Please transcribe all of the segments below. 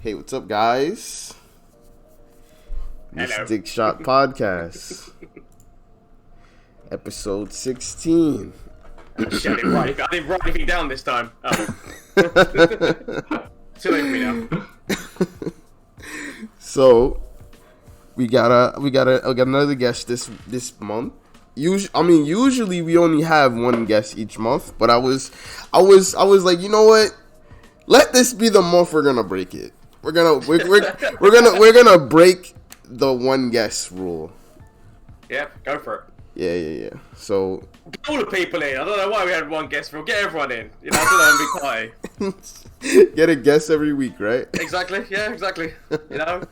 Hey, what's up, guys? Hello. Mystic Shot Podcast, episode 16. Shit, I didn't write anything down this time. Oh. Too late for me now. So, we got another guest this month. Usually we only have one guest each month, but I was like, you know what? Let this be the month we're gonna break it. We're gonna break the one guest rule. Yeah, go for it. Yeah. So get all the people in. I don't know why we had one guest rule. Get everyone in. You know, I don't know, and be quiet. Get a guest every week, right? Exactly. Yeah, exactly. You know.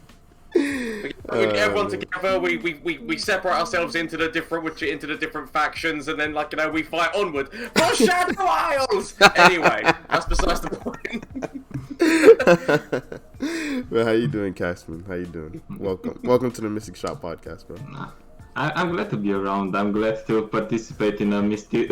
We get everyone together. We separate ourselves into the different factions, and then we fight onward for Shadow Isles. Anyway, that's besides the point. Well, how you doing, Castmin? How you doing? Welcome to the Mystic Shot Podcast, bro. I'm glad to be around. I'm glad to participate in the Mystic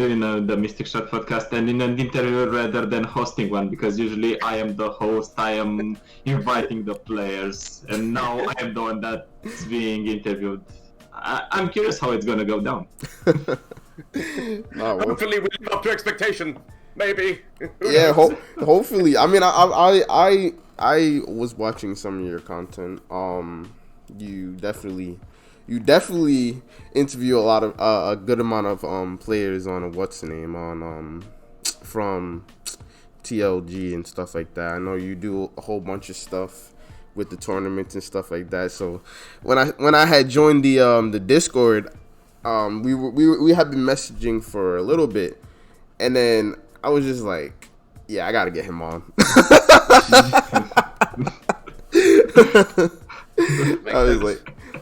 Shot podcast and in an interview rather than hosting one, because usually I am the host. I am inviting the players, and now I am the one that's being interviewed. I'm curious how it's gonna go down. Hopefully, we live up to expectation. Maybe. Yeah, hopefully. I mean, I was watching some of your content. You definitely interview a lot of a good amount of players on from TLG and stuff like that. I know you do a whole bunch of stuff with the tournaments and stuff like that. So when I had joined the Discord, we had been messaging for a little bit, and then I was just like, yeah, I gotta get him on.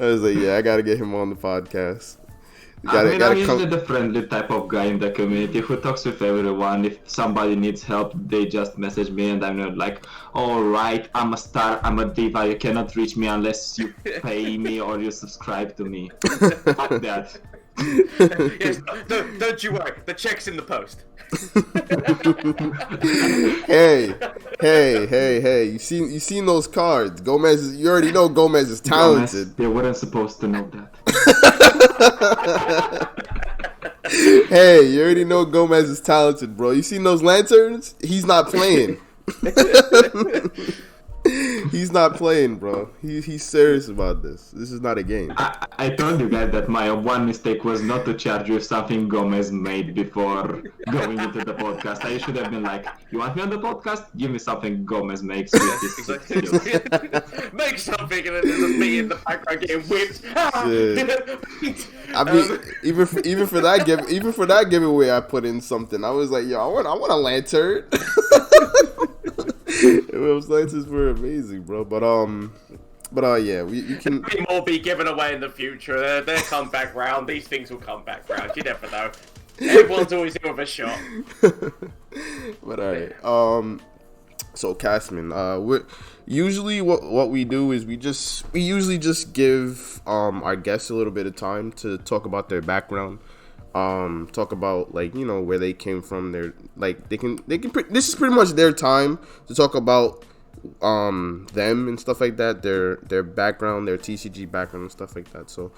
I was like, yeah, I gotta get him on the podcast. I'm usually the friendly type of guy in the community who talks with everyone. If somebody needs help, they just message me, and I'm not like, all right, I'm a star, I'm a diva, you cannot reach me unless you pay me or you subscribe to me. Fuck that. Yes, don't you worry, the check's in the post. Hey! You seen those cards? Gomez, you already know Gomez is talented. They weren't supposed to know that. Hey, you already know Gomez is talented, bro. You seen those lanterns? He's not playing. He's not playing, bro. He's serious about this. This is not a game. I told you guys that my one mistake was not to charge you something Gomez made before going into the podcast. I should have been like, you want me on the podcast? Give me something Gomez makes. Exactly. Make something, and then there's me in the background getting whipped. I mean, even for that giveaway, I put in something. I was like, yo, I want a lantern. Those lanterns were amazing, bro. But yeah, you can. More be given away in the future. They'll come back round. These things will come back round. You never know. Everyone's always in with a shot. But alright. So Castmin, we usually what we do is we usually just give our guests a little bit of time to talk about their background. Talk about where they came from. This is pretty much their time to talk about them and stuff like that, their background, their TCG background and stuff like that. So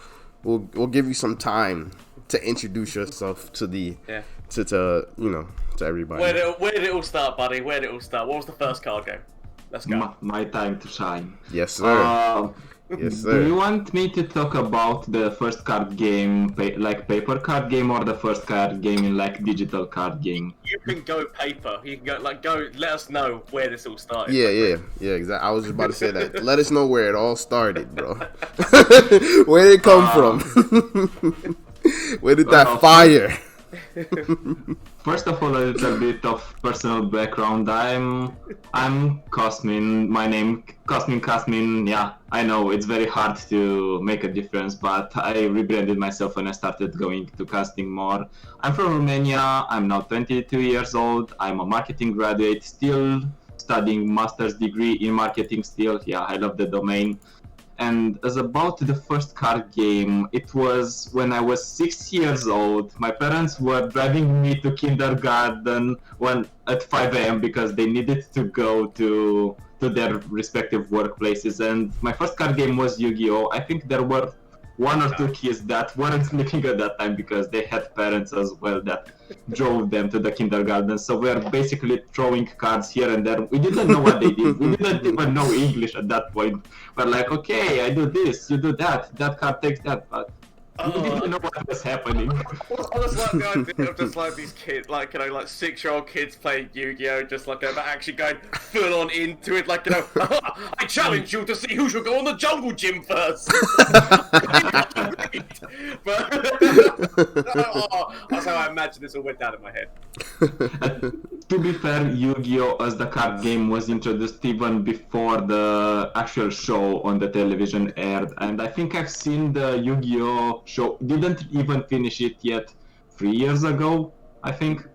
we'll give you some time to introduce yourself to everybody. Where did it all start, buddy? Where did it all start? What was the first card game? Let's go. My time to shine. Yes, sir. Yes, sir. Do you want me to talk about the first card game, paper card game, or the first card game in digital card game? You can go paper. You can go. Let us know where this all started. Yeah, exactly. I was just about to say that. Let us know where it all started, bro. Where did it come from? Where did that fire? First of all, a little bit of personal background. I'm Castmin. My name Castmin. Yeah, I know it's very hard to make a difference, but I rebranded myself when I started going to casting more. I'm from Romania. I'm now 22 years old. I'm a marketing graduate, still studying master's degree in marketing. Still, yeah, I love the domain. And as about the first card game, it was when I was 6 years old. My parents were driving me to kindergarten at 5 a.m. because they needed to go to their respective workplaces. And my first card game was Yu-Gi-Oh! I think there were one or two kids that weren't sleeping at that time because they had parents as well that drove them to the kindergarten. So we were basically throwing cards here and there. We didn't know what they did. We didn't even know English at that point. We're like, okay, I do this, you do that. That card takes that, but we didn't know what was happening. I just like the idea of just like these kids, like, you know, like 6-year-old kids playing Yu-Gi-Oh! Just like but actually going full on into it, like, you know, I challenge you to see who should go on the jungle gym first. But that's how I imagine this all went down in my head. To be fair, Yu-Gi-Oh! As the card game was introduced even before the actual show on the television aired, and I think I've seen the Yu-Gi-Oh! Show, didn't even finish it yet 3 years ago, I think.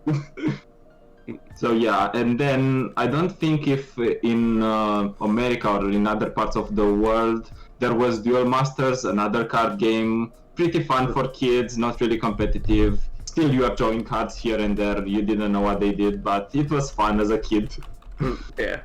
So yeah, and then I don't think if in America or in other parts of the world there was Duel Masters, another card game, pretty fun for kids, not really competitive. Still, you are drawing cards here and there. You didn't know what they did, but it was fun as a kid. Yeah.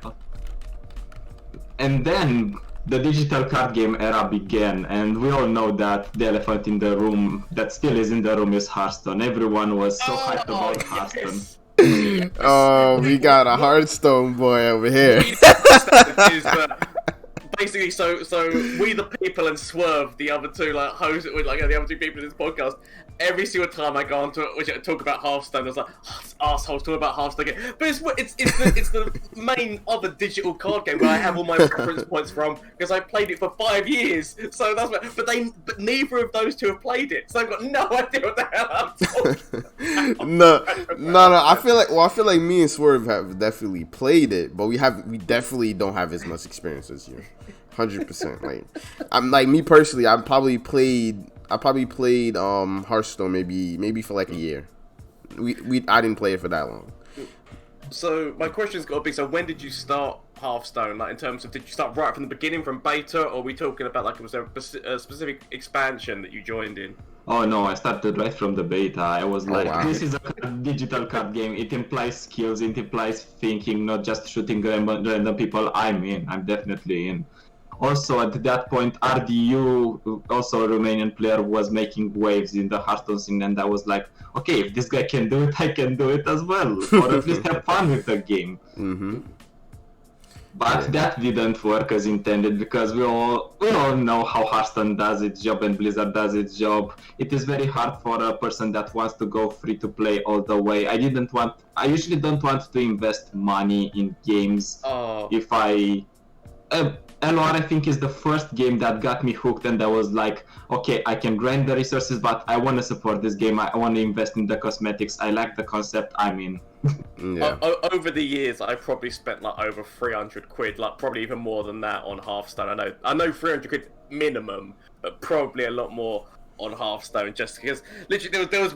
And then the digital card game era began, and we all know that the elephant in the room that still is in the room is Hearthstone. Everyone was so hyped about Hearthstone. Oh, we got a Hearthstone boy over here. Basically, so we the people and Swerve, the other two like hosts, like the other two people in this podcast. Every single time I go on to talk about Hearthstone, I was like, oh, this asshole's talking about Hearthstone again. But it's the main other digital card game where I have all my reference points from because I played it for 5 years. So that's what, but neither of those two have played it, so I've got no idea what the hell I'm talking. No. I feel like me and Swerve have definitely played it, but we definitely don't have as much experience as you. 100%. Like, I'm like me personally. I probably played Hearthstone maybe for like a year. I didn't play it for that long. So my question's got to be: so when did you start Hearthstone? Like in terms of, did you start right from the beginning, from beta, or are we talking about like it was a specific expansion that you joined in? Oh no, I started right from the beta. I was like, wow. This is a digital card game. It implies skills, it implies thinking, not just shooting random people. I'm definitely in. Also, at that point, RDU, also a Romanian player, was making waves in the Hearthstone scene, and I was like, okay, if this guy can do it, I can do it as well, or at least have fun with the game. Mm-hmm. But that didn't work as intended, because we all know how Hearthstone does its job and Blizzard does its job. It is very hard for a person that wants to go free to play all the way. I usually don't want to invest money in games. LOR, I think, is the first game that got me hooked, and I was like, okay, I can grind the resources, but I want to support this game. I want to invest in the cosmetics. I like the concept. I'm in. Yeah. Over the years, I probably spent like over 300 quid, like probably even more than that on Hearthstone. I know 300 quid minimum, but probably a lot more on Hearthstone, just because literally there was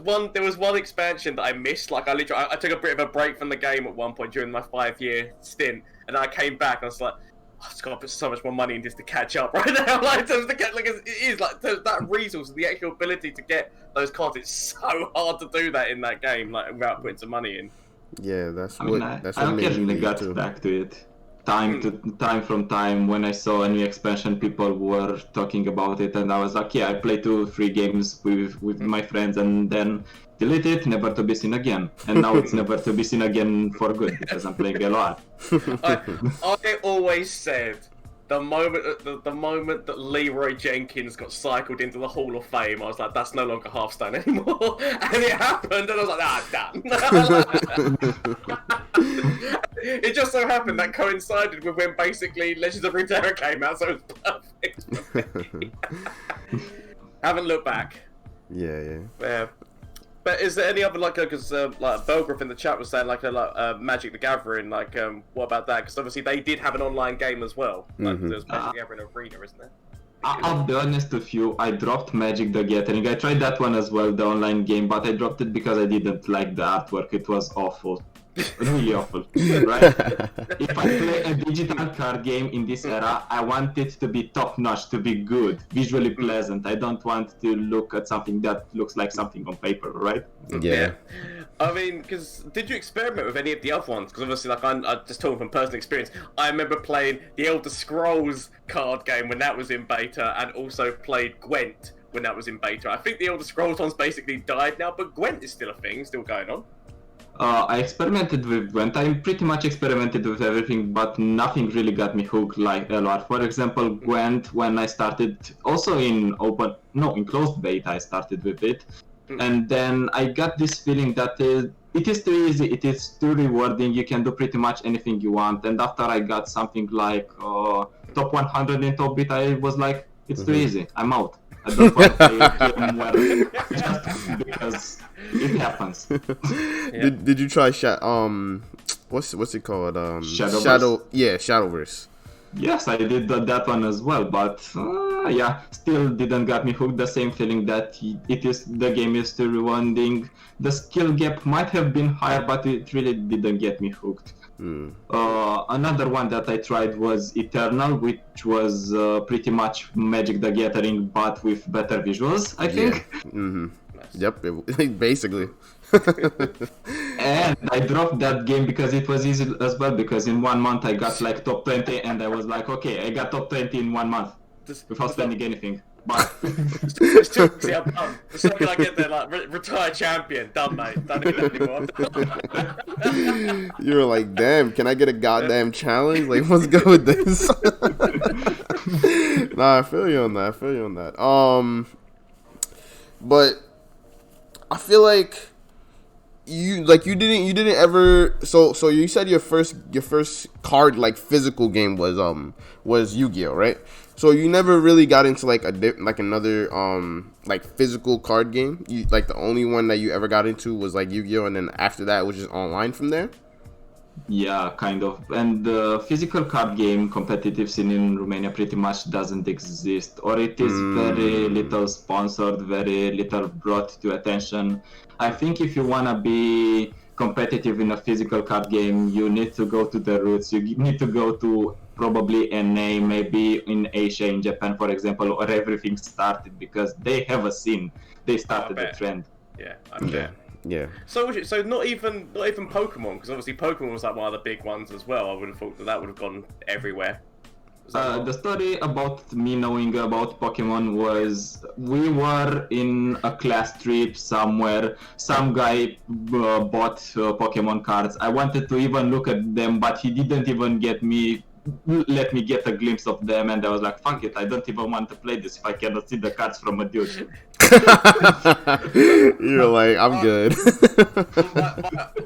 one expansion that I missed. Like I took a bit of a break from the game at one point during my 5-year stint, and I came back and I was like, I just gotta put so much more money in just to catch up right now. Like, it is like that resource, the actual ability to get those cards. It's so hard to do that in that game, like without putting some money in. Yeah, that's I what occasionally got back to it. Time from time, when I saw a new expansion, people were talking about it, and I was like, yeah, I play 2-3 games with my friends, and then delete it, never to be seen again. And now it's never to be seen again for good, because I'm playing a lot. I always said the moment that Leroy Jenkins got cycled into the Hall of Fame, I was like, that's no longer Hearthstone anymore. And it happened, and I was like, done. It just so happened that coincided with when basically Legends of Runeterra came out, so it was perfect for me. Haven't looked back. Yeah. But is there any other, like, because like Belgraph in the chat was saying like Magic the Gathering, like what about that? Because obviously they did have an online game as well. Like there's Magic the Gathering Arena, isn't there? I'll be honest with you, I dropped Magic the Gathering. I tried that one as well, the online game, but I dropped it because I didn't like the artwork. It was awful. Really awful, right? If I play a digital card game in this era, I want it to be top-notch, to be good, visually pleasant. I don't want to look at something that looks like something on paper, right? Yeah. I mean, because did you experiment with any of the other ones? Because obviously, like I'm just talking from personal experience. I remember playing the Elder Scrolls card game when that was in beta, and also played Gwent when that was in beta. I think the Elder Scrolls one's basically died now, but Gwent is still a thing, still going on. I experimented with Gwent. I pretty much experimented with everything, but nothing really got me hooked like LR. For example, Gwent, when I started, also in closed beta, I started with it. And then I got this feeling that it is too easy, it is too rewarding, you can do pretty much anything you want. And after I got something like top 100 in top beta, I was like, it's too easy, I'm out. I don't want to play game well, just because it happens. Yeah. Did you try what's it called? Shadowverse. Yes, I did that one as well, but yeah, still didn't got me hooked. The same feeling that the game is too rewarding. The skill gap might have been higher, but it really didn't get me hooked. Another one that I tried was Eternal, which was pretty much Magic the Gathering, but with better visuals, I think. Yeah. Yep, basically. And I dropped that game because it was easy as well, because in 1 month I got like top 20, and I was like, okay, I got top 20 in 1 month without spending anything. But it's too easy, I'm done. The second I get there, like, retire champion, done, mate. Don't need that anymore. You were like, damn, can I get a goddamn challenge? Like, let's go with this. Nah, I feel you on that. But I feel like you didn't ever. So you said your first card, like, physical game was Yu-Gi-Oh, right? So you never really got into like another like physical card game. You like the only one that you ever got into was like Yu-Gi-Oh, and then after that it was just online from there. Yeah, kind of. And the physical card game competitive scene in Romania pretty much doesn't exist, or it is very little sponsored, very little brought to attention. I think if you wanna be competitive in a physical card game, you need to go to the roots. You need to go to probably NA, maybe in Asia, in Japan, for example, or everything started, because they have a scene. They started the trend. Yeah, I bet. Yeah. So not even Pokemon, because obviously Pokemon was like one of the big ones as well. I would have thought that would have gone everywhere. The story about me knowing about Pokemon was, we were in a class trip somewhere. Some guy bought Pokemon cards. I wanted to even look at them, but he didn't even let me get a glimpse of them, and I was like, fuck it, I don't even want to play this if I cannot see the cards from a dude. You're like, I'm good.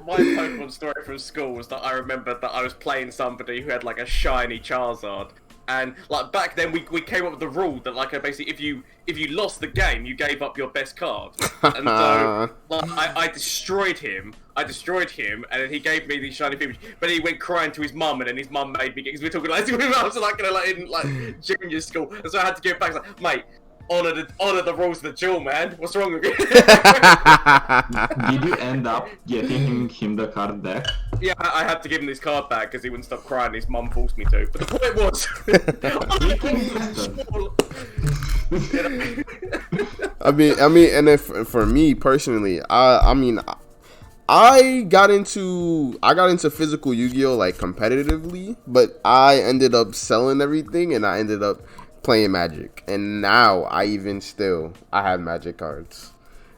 My Pokemon story from school was that I remembered that I was playing somebody who had like a shiny Charizard. And like back then, we came up with the rule that like basically if you lost the game, you gave up your best card. And so like, I destroyed him, and then he gave me these shiny things. But he went crying to his mum, and then his mum made me, because we were talking like I was like in like junior school, and so I had to give it back. I was like, mate, honor the rules of the duel, man. What's wrong with you? Did you end up getting him the card back? Yeah, I had to give him this card back because he wouldn't stop crying. His mum forced me to. But the point was, I mean, and if for me personally, I got into physical Yu-Gi-Oh like competitively, but I ended up selling everything, and I ended up playing Magic, and now I have Magic cards,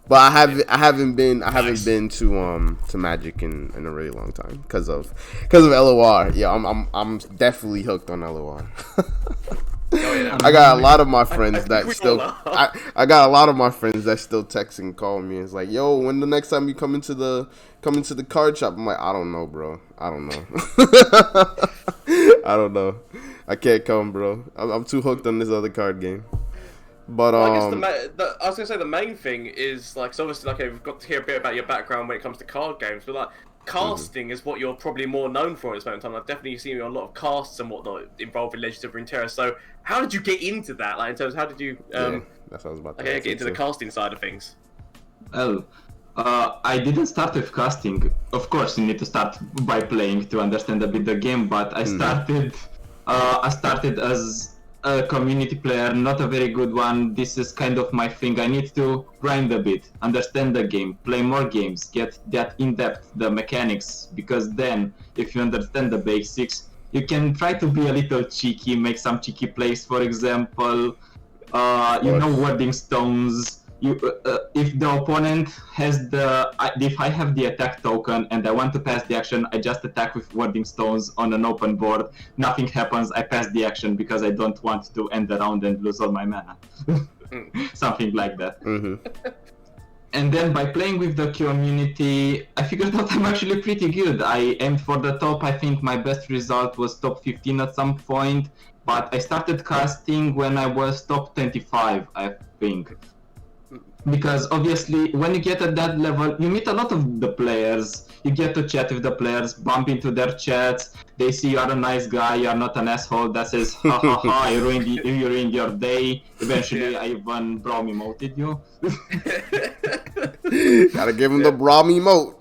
but I haven't been to Magic in a really long time because of LOR. Yeah, I'm definitely hooked on LOR. I got a lot of my friends that still I got a lot of my friends that still text and call me. It's like, yo, when the next time you come into the card shop? I'm like, I don't know, bro. I don't know. I can't come, bro. I'm too hooked on this other card game. But well, I guess I was gonna say the main thing is like, so obviously, like, we've got to hear a bit about your background when it comes to card games, but like casting is what you're probably more known for at this moment in time. I've definitely seen you on a lot of casts and whatnot involved in Legends of Runeterra. So how did you get into that? Like, in terms of how did you that's what I was about to get into the casting side of things? Well, I didn't start with casting. Of course, you need to start by playing to understand a bit the game. But I started. I started as a community player, not a very good one. This is kind of my thing. I need to grind a bit, understand the game, play more games, get that in depth, the mechanics. Because then, if you understand the basics, you can try to be a little cheeky, make some cheeky plays. For example, wording stones. If the opponent has if I have the attack token and I want to pass the action, I just attack with wording stones on an open board. Nothing happens. I pass the action because I don't want to end the round and lose all my mana. Something like that. And then by playing with the community, I figured out I'm actually pretty good. I aimed for the top. I think my best result was top 15 at some point, but I started casting when I was top 25, I think. Because obviously, when you get at that level, you meet a lot of the players. You get to chat with the players, bump into their chats. They see you are a nice guy, you are not an asshole that says, ha ha ha, you ruined your day. Eventually, I even Braum emoted you. Gotta give him the Braum emote.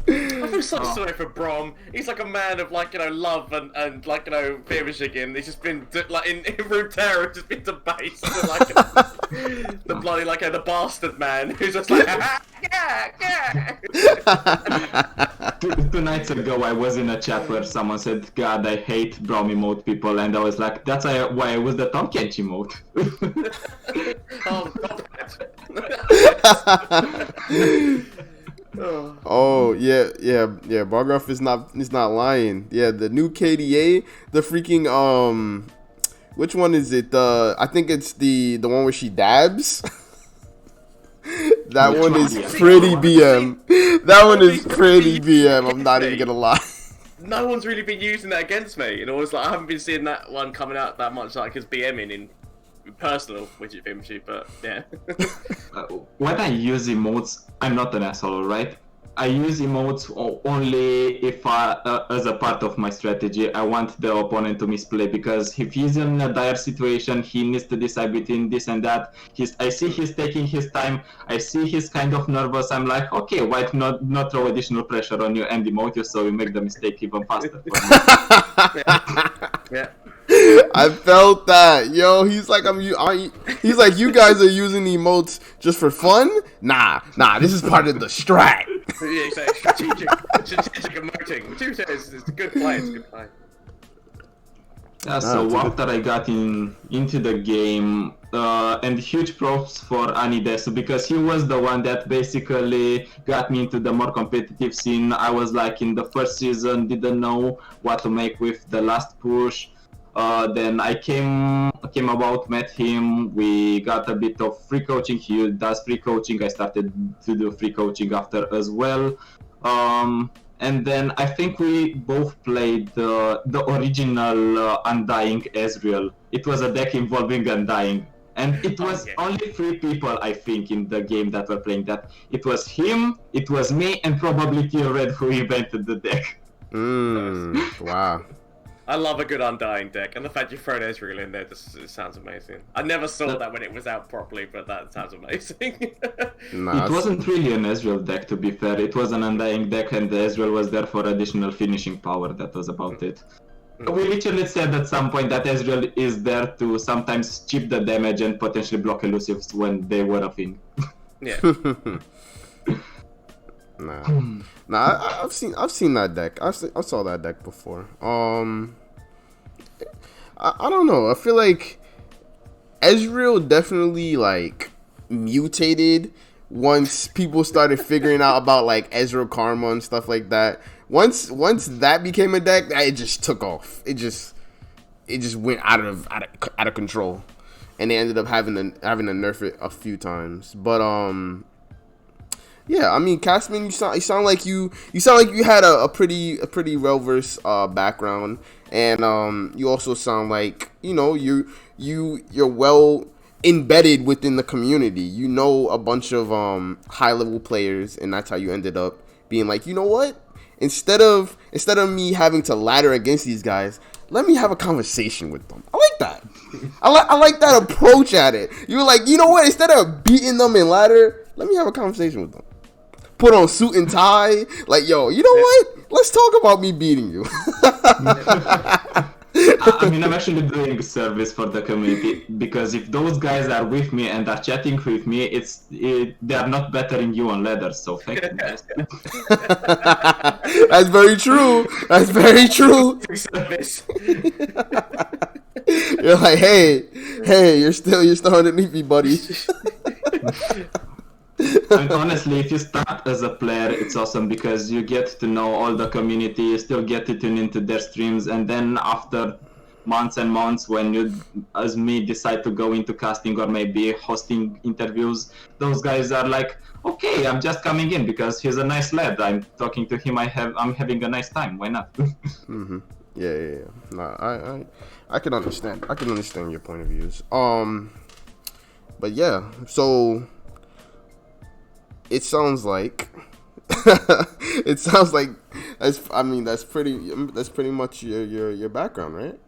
I feel so sorry for Brom. He's like a man of love and famishing. He's just been in Runeterra, just been debased to the bloody the bastard man who's just like yeah. 2 nights ago, I was in a chat where someone said, "God, I hate Braum emote people," and I was like, "That's why I was the Tom Kench emote." Oh, God. Oh yeah. Bargroff is not lying. Yeah, the new KDA, the freaking which one is it? I think it's the one where she dabs. That one is pretty BM. That one is pretty BM. I'm not even gonna lie. No one's really been using that against me, and I was like, I haven't been seeing that one coming out that much, as BMing in personal widget image, but yeah. When I use emotes, I'm not an asshole, right? I use emotes only if as a part of my strategy, I want the opponent to misplay, because if he's in a dire situation, he needs to decide between this and that. I see he's taking his time, I see he's kind of nervous, I'm like, okay, why not throw additional pressure on you and emote you so you make the mistake even faster. Yeah. I felt that, yo. He's like, he's like, you guys are using emotes just for fun? Nah. This is part of the strat. Yeah, exactly. Strategic emoting. It's a good play. It's a good play. Yeah, so after I got into the game, and huge props for Anidesu, because he was the one that basically got me into the more competitive scene. I was like in the first season, didn't know what to make with the last push. Then I came about, met him, we got a bit of free coaching. He does free coaching, I started to do free coaching after as well. And then I think we both played the original Undying Ezreal. It was a deck involving Undying. And it was only 3 people, I think, in the game that were playing that. It was him, it was me, and probably Tio Red, who invented the deck. Wow. I love a good Undying deck, and the fact you throw an Ezreal in there it sounds amazing. I never saw that when it was out properly, but that sounds amazing. It wasn't really an Ezreal deck, to be fair. It was an Undying deck, and the Ezreal was there for additional finishing power. That was about it. We literally said at some point that Ezreal is there to sometimes chip the damage and potentially block elusives when they were a thing. Yeah. Nah, I've seen that deck. I saw that deck before. I don't know. I feel like Ezreal definitely mutated once people started figuring out about Ezreal Karma and stuff like that. Once that became a deck, it just took off. It just went out of control, and they ended up having to nerf it a few times. But yeah, I mean, Castmin, you sound like you had a pretty well-versed background, and you also sound like you're well embedded within the community. You know a bunch of high-level players, and that's how you ended up being like, you know what? Instead of me having to ladder against these guys, let me have a conversation with them. I like that. I like that approach at it. You're like, you know what? Instead of beating them in ladder, Let me have a conversation with them. Put on suit and tie. Like, yo, you know what? Let's talk about me beating you. I mean, I'm actually doing a service for the community, because if those guys are with me and are chatting with me, they are not bettering you on ladder. So thank you, guys. That's very true. That's very true. Service. You're like, hey, you're still underneath me, buddy. And honestly, if you start as a player, it's awesome because you get to know all the community, you still get to tune into their streams, and then after months and months, when you, as me, decide to go into casting or maybe hosting interviews, those guys are like, okay, I'm just coming in because he's a nice lad. I'm talking to him. I'm having a nice time. Why not? Mm-hmm. Yeah. No, I can understand. I can understand your point of views. But yeah, so it sounds like that's pretty much your background, right?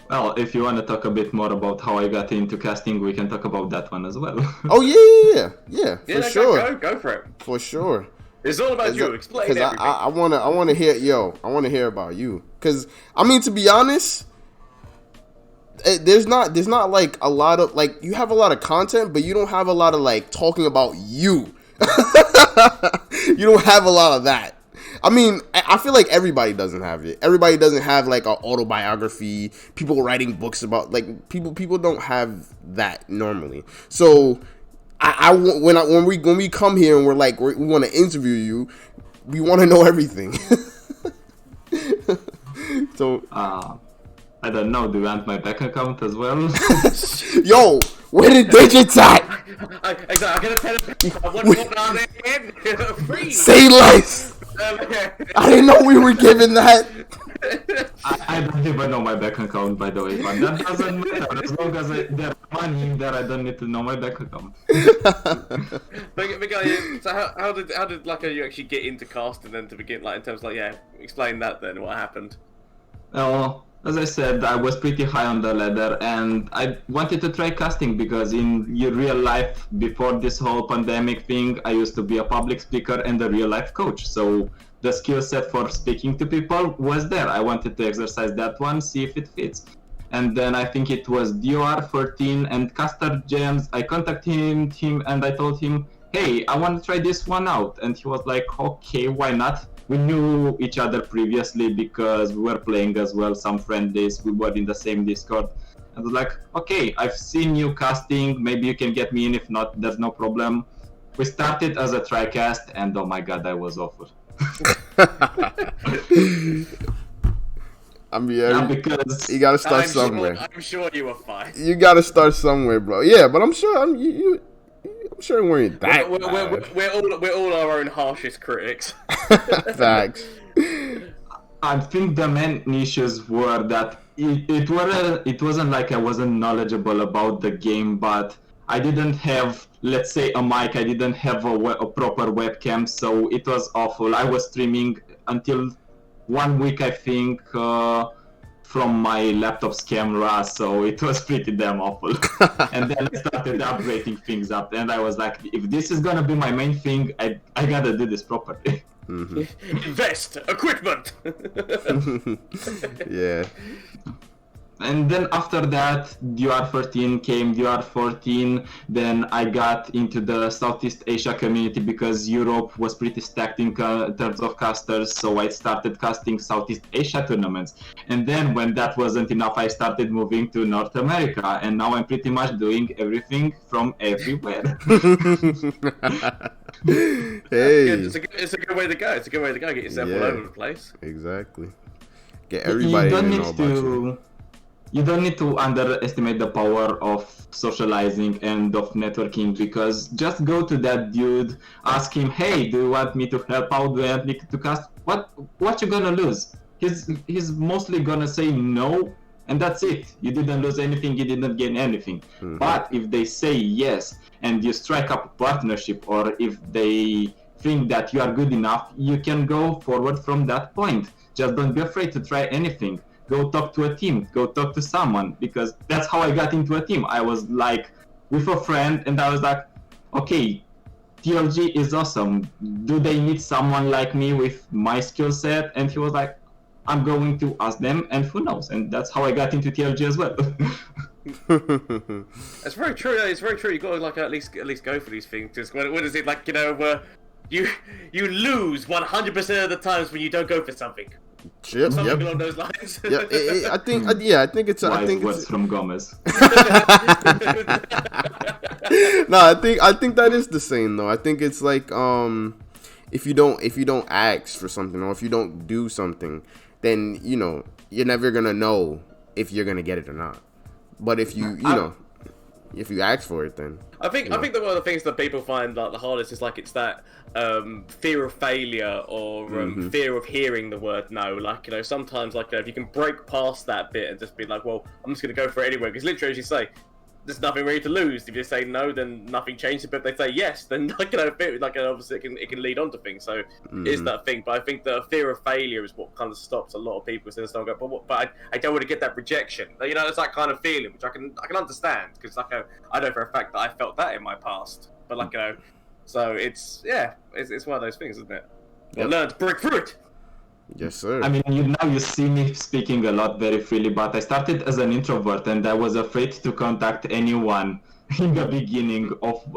Well, if you want to talk a bit more about how I got into casting, we can talk about that one as well. Oh yeah, for sure. Go for it. For sure. It's all about you. Explain everything. I wanna hear about you. Cause I mean, to be honest, there's not like a lot of, like, you have a lot of content, but you don't have a lot of like talking about you. You don't have a lot of that. I mean, I feel like everybody doesn't have it. Everybody doesn't have like an autobiography, people writing books about, like, people don't have that normally. So when we come here and we're like, we want to interview you, we want to know everything. So I don't know, do you want my bank account as well? Yo, where the digits at? Exactly, I'm gonna tell him what are they again? Free. Say less. I didn't know we were giving that. I don't even know my bank account, by the way, but that doesn't matter. As long as there's money in there, I don't need to know my bank account. So how did like you actually get into casting then to begin, like, in terms of, like, explain that then, what happened? Well, as I said, I was pretty high on the ladder, and I wanted to try casting because in real life, before this whole pandemic thing, I used to be a public speaker and a real life coach. So the skill set for speaking to people was there. I wanted to exercise that one, see if it fits. And then I think it was DR14 and Caster Gems. I contacted him and I told him, hey, I want to try this one out. And he was like, okay, why not? We knew each other previously because we were playing as well, some friendlies. We were in the same Discord. I was like, okay, I've seen you casting. Maybe you can get me in. If not, there's no problem. We started as a TriCast, and oh my god, I was awful. I mean, because you gotta start somewhere. I'm sure you were fine. You gotta start somewhere, bro. Yeah, but I'm sure I'm sure we ain't that we're all our own harshest critics. Facts. I think the main issues were that it wasn't like I wasn't knowledgeable about the game, but I didn't have, let's say, a mic. I didn't have a proper webcam, so it was awful. I was streaming until 1 week, I think, from my laptop's camera, so it was pretty damn awful. And then I started upgrading things up, and I was like, if this is gonna be my main thing, I gotta do this properly. Mm-hmm. Invest equipment. Yeah. And then after that, DR13 came, DR14, then I got into the Southeast Asia community because Europe was pretty stacked in terms of casters, so I started casting Southeast Asia tournaments. And then when that wasn't enough, I started moving to North America, and now I'm pretty much doing everything from everywhere. Hey. It's a good way to go. It's a good way to go. Get yourself all over the place. Exactly. Get everybody to know about you. You don't need to underestimate the power of socializing and of networking, because just go to that dude, ask him, hey, do you want me to help out? Do you want me to cast? What you gonna lose? He's mostly gonna say no, and that's it. You didn't lose anything, you didn't gain anything. Mm-hmm. But if they say yes, and you strike up a partnership, or if they think that you are good enough, you can go forward from that point. Just don't be afraid to try anything. Go talk to a team, go talk to someone, because that's how I got into a team. I was like with a friend and I was like, okay, TLG is awesome. Do they need someone like me with my skill set? And he was like, I'm going to ask them, and who knows? And that's how I got into TLG as well. It's very true. It's very true. You got to like at least go for these things. Just what is it like? You know, you lose 100% of the times when you don't go for something. Yep, Something along those lines. Yeah, I think it's. I think words it's. from Gomez. No, I think that is the same though. I think it's like if you don't ask for something or if you don't do something, then you know you're never gonna know if you're gonna get it or not. But if you know if you ask for it, then I think that one of the things that people find like the hardest is like it's that fear of failure or fear of hearing the word no. Like, you know, sometimes like if you can break past that bit and just be like, well, I'm just gonna go for it anyway, because literally as you say, there's nothing really to lose. If you say no, then nothing changes. But if they say yes, then like, you know, like obviously it can lead on to things. So it's that thing. But I think the fear of failure is what kind of stops a lot of people. So they go, but I don't want to get that rejection. You know, it's that kind of feeling, which I can understand, because like I know for a fact that I felt that in my past. But like, you know, so it's one of those things, isn't it? Well, learn to break through it. yes, sir. I mean, you see me speaking a lot very freely, but I started as an introvert and I was afraid to contact anyone in the beginning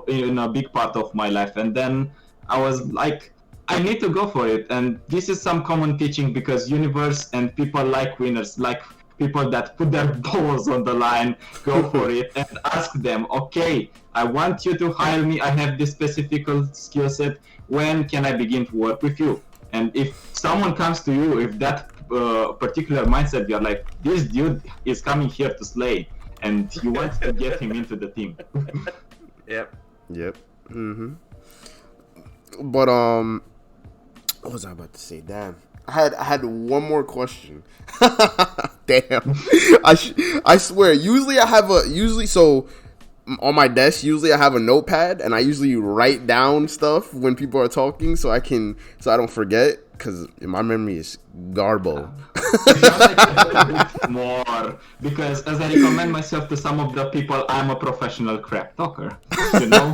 in a big part of my life. And then I was like, I need to go for it. And this is some common teaching, because universe and people like winners, like people that put their balls on the line, go for it and ask them, okay, I want you to hire me. I have this specific skill set. When can I begin to work with you? And if someone comes to you with that particular mindset, you're like, this dude is coming here to slay, and you want to get him into the team. Yep. But what was I about to say? Damn, I had one more question. Damn, I swear. Usually so on my desk. Usually I have a notepad and I usually write down stuff when people are talking, so I don't forget, because my memory is garbo. More, because as I recommend myself to some of the people, I'm a professional crap talker. You know,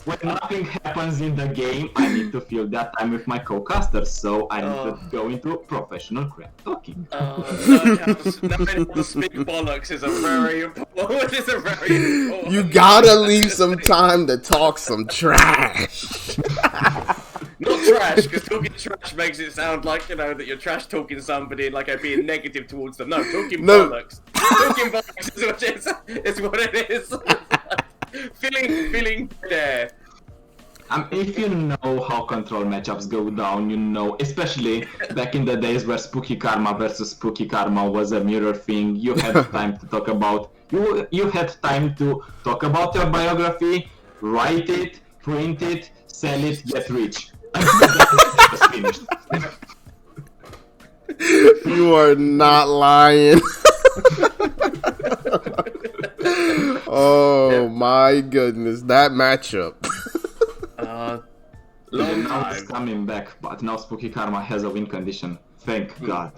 when nothing happens in the game, I need to fill that time with my co-casters, so I need to go into professional crap talking. Knowing how to speak bollocks is a very important. You gotta leave some time to talk some trash. Not trash, because talking trash makes it sound like, you know, that you're trash talking somebody and like being negative towards them. No, talking bollocks. Talking bollocks is what it is. feeling there. If you know how control matchups go down, you know, especially back in the days where Spooky Karma versus Spooky Karma was a mirror thing, you had time to talk about. You had time to talk about your biography, write it, print it, sell it, get rich. Just finished. You are not lying. Oh my goodness, that matchup. Now it's coming back, but now Spooky Karma has a win condition. Thank God.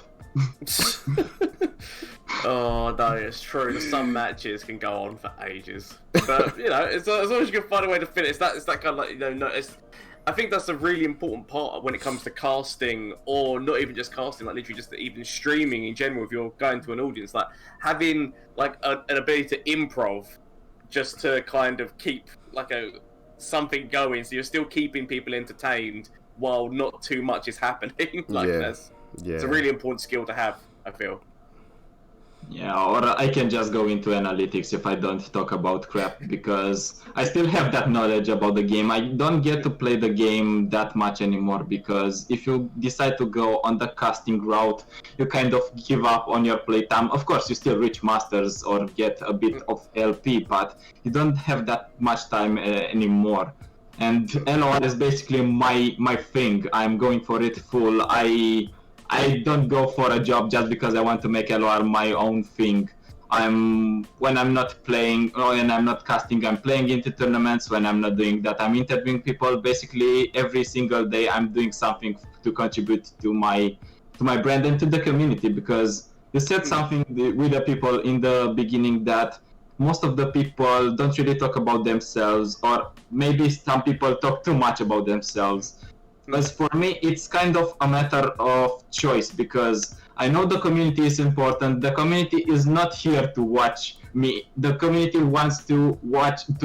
Oh no, it's true. Some matches can go on for ages, but you know, as long as you can find a way to finish, it's that kind of like, you know, I think that's a really important part when it comes to casting, or not even just casting, like literally just even streaming in general. If you're going to an audience, like having like an ability to improv, just to kind of keep like something going, so you're still keeping people entertained while not too much is happening. Like it's a really important skill to have, I feel. Yeah, or I can just go into analytics if I don't talk about crap, because I still have that knowledge about the game. I don't get to play the game that much anymore, because if you decide to go on the casting route, you kind of give up on your playtime. Of course, you still reach masters or get a bit of LP, but you don't have that much time anymore. And LOR is basically my thing. I'm going for it full. I don't go for a job just because I want to make LOR my own thing. When I'm not playing or when I'm not casting, I'm playing into tournaments. When I'm not doing that, I'm interviewing people. Basically, every single day, I'm doing something to contribute to my brand and to the community. Because you said something with the people in the beginning that most of the people don't really talk about themselves, or maybe some people talk too much about themselves. As for me, it's kind of a matter of choice, because I know the community is important. The community is not here to watch me. The community wants to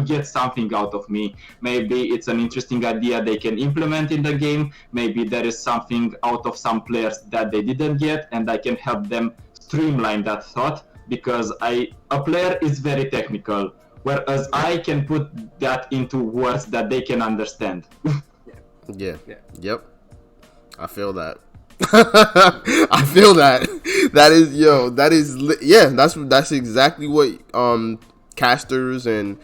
get something out of me. Maybe it's an interesting idea they can implement in the game. Maybe there is something out of some players that they didn't get, and I can help them streamline that thought, because a player is very technical, whereas I can put that into words that they can understand. Yeah. Yep. I feel that. I feel that. That is, yeah. That's exactly what casters and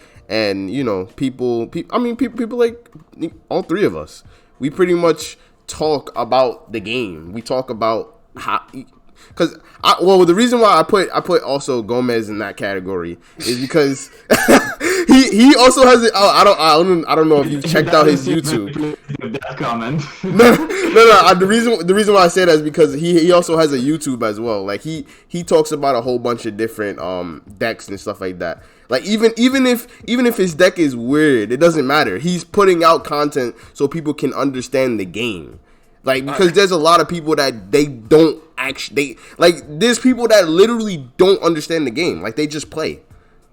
people. I mean, people like all three of us. We pretty much talk about the game. We talk about how. Because the reason why I put also Gomez in that category is because he also has it. I don't know if you've checked out his YouTube. That comment. No. The reason why I say that is because he also has a YouTube as well. Like he talks about a whole bunch of different decks and stuff like that. Like even if his deck is weird, it doesn't matter. He's putting out content so people can understand the game. Like, because there's a lot of people that they don't actually, there's people that literally don't understand the game. Like, they just play.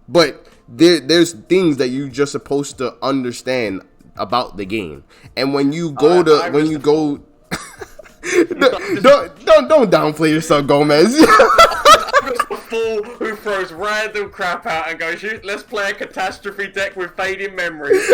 But there's things that you're just supposed to understand about the game. And when you go don't downplay yourself, Gomez. I'm just a fool who throws random crap out and goes, let's play a catastrophe deck with fading memories.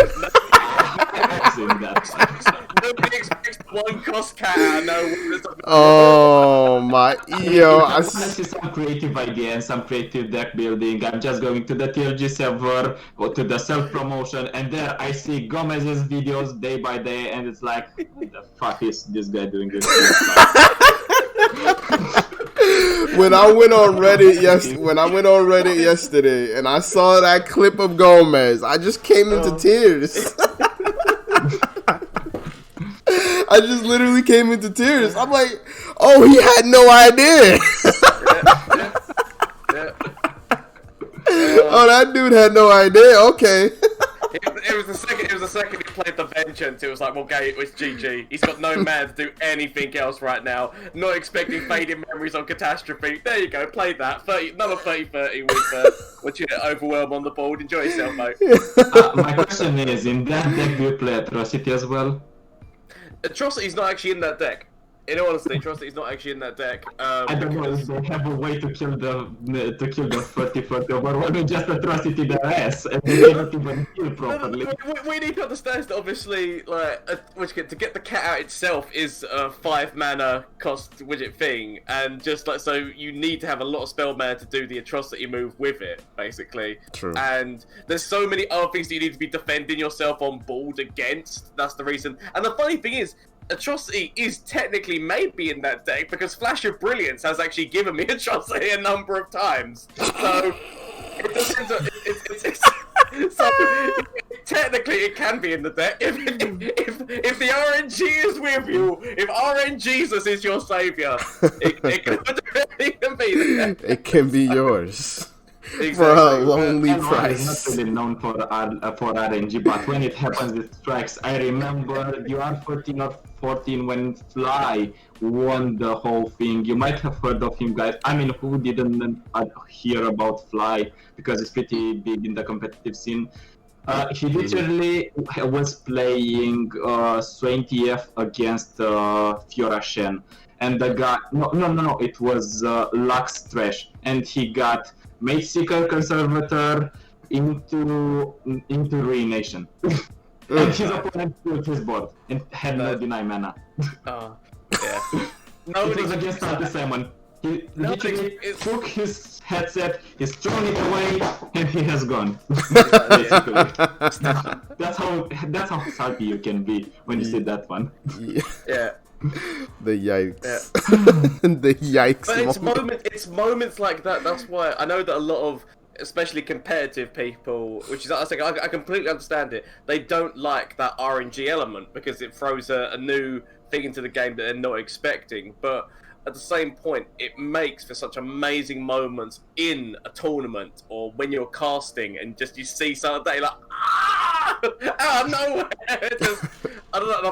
Nobody expects one cost cat out of nowhere. Oh my, I see some creative idea and some creative deck building. I'm just going to the TLG server or to the self promotion, and there I see Gomez's videos day by day, and it's like, what the fuck is this guy doing this? When I went on Reddit yesterday and I saw that clip of Gomez, I just came into tears. I just literally came into tears. I'm like, oh, he had no idea. Oh, that dude had no idea. Okay. It was the second he played the Vengeance. It was like, well, Gay, it's GG. He's got no man to do anything else right now. Not expecting fading memories on Catastrophe. There you go, play that. Another 30-30 with you overwhelm on the board. Enjoy yourself, mate. My question is, in that deck, do you play Atrocity as well? Atrocity's not actually in that deck. In all honesty, Atrocity's not actually in that deck. I don't know if they have a way to kill the 30-40 over with just Atrocity their ass, and they cannot even kill properly. We need to understand that obviously, to get the cat out itself is a 5 mana cost widget thing, and just like so, you need to have a lot of spell mana to do the Atrocity move with it, basically. True. And there's so many other things that you need to be defending yourself on board against. That's the reason. And the funny thing is, Atrocity is technically maybe in that deck because Flash of Brilliance has actually given me Atrocity a number of times. So it depends on, so technically it can be in the deck if the RNG is with you. If RNGesus is your savior, it can be there. It can be yours. Exactly. For a lonely price. Not really known for RNG, but when it happens, it strikes. I remember you are 13 or 14 when Fly won the whole thing. You might have heard of him, guys. I mean, who didn't hear about Fly, because it's pretty big in the competitive scene. He literally was playing Swain TF against Fiora Shen, and the guy no, it was Lux Trash, and he got Mage Seeker Conservator into Ruination. And his opponent killed his board and had no deny mana. Oh, yeah. It was against Anti-Simon. He literally took his headset, he's thrown it away, and he has gone. Basically. That's how salty you can be when you see that one. Yeah. The yikes. Yeah. The yikes. But it's moments like that. That's why I know that a lot of, especially competitive people, which is I think I completely understand it. They don't like that RNG element because it throws a new thing into the game that they're not expecting. But at the same point, it makes for such amazing moments in a tournament or when you're casting and just you see something like out of nowhere. I don't know.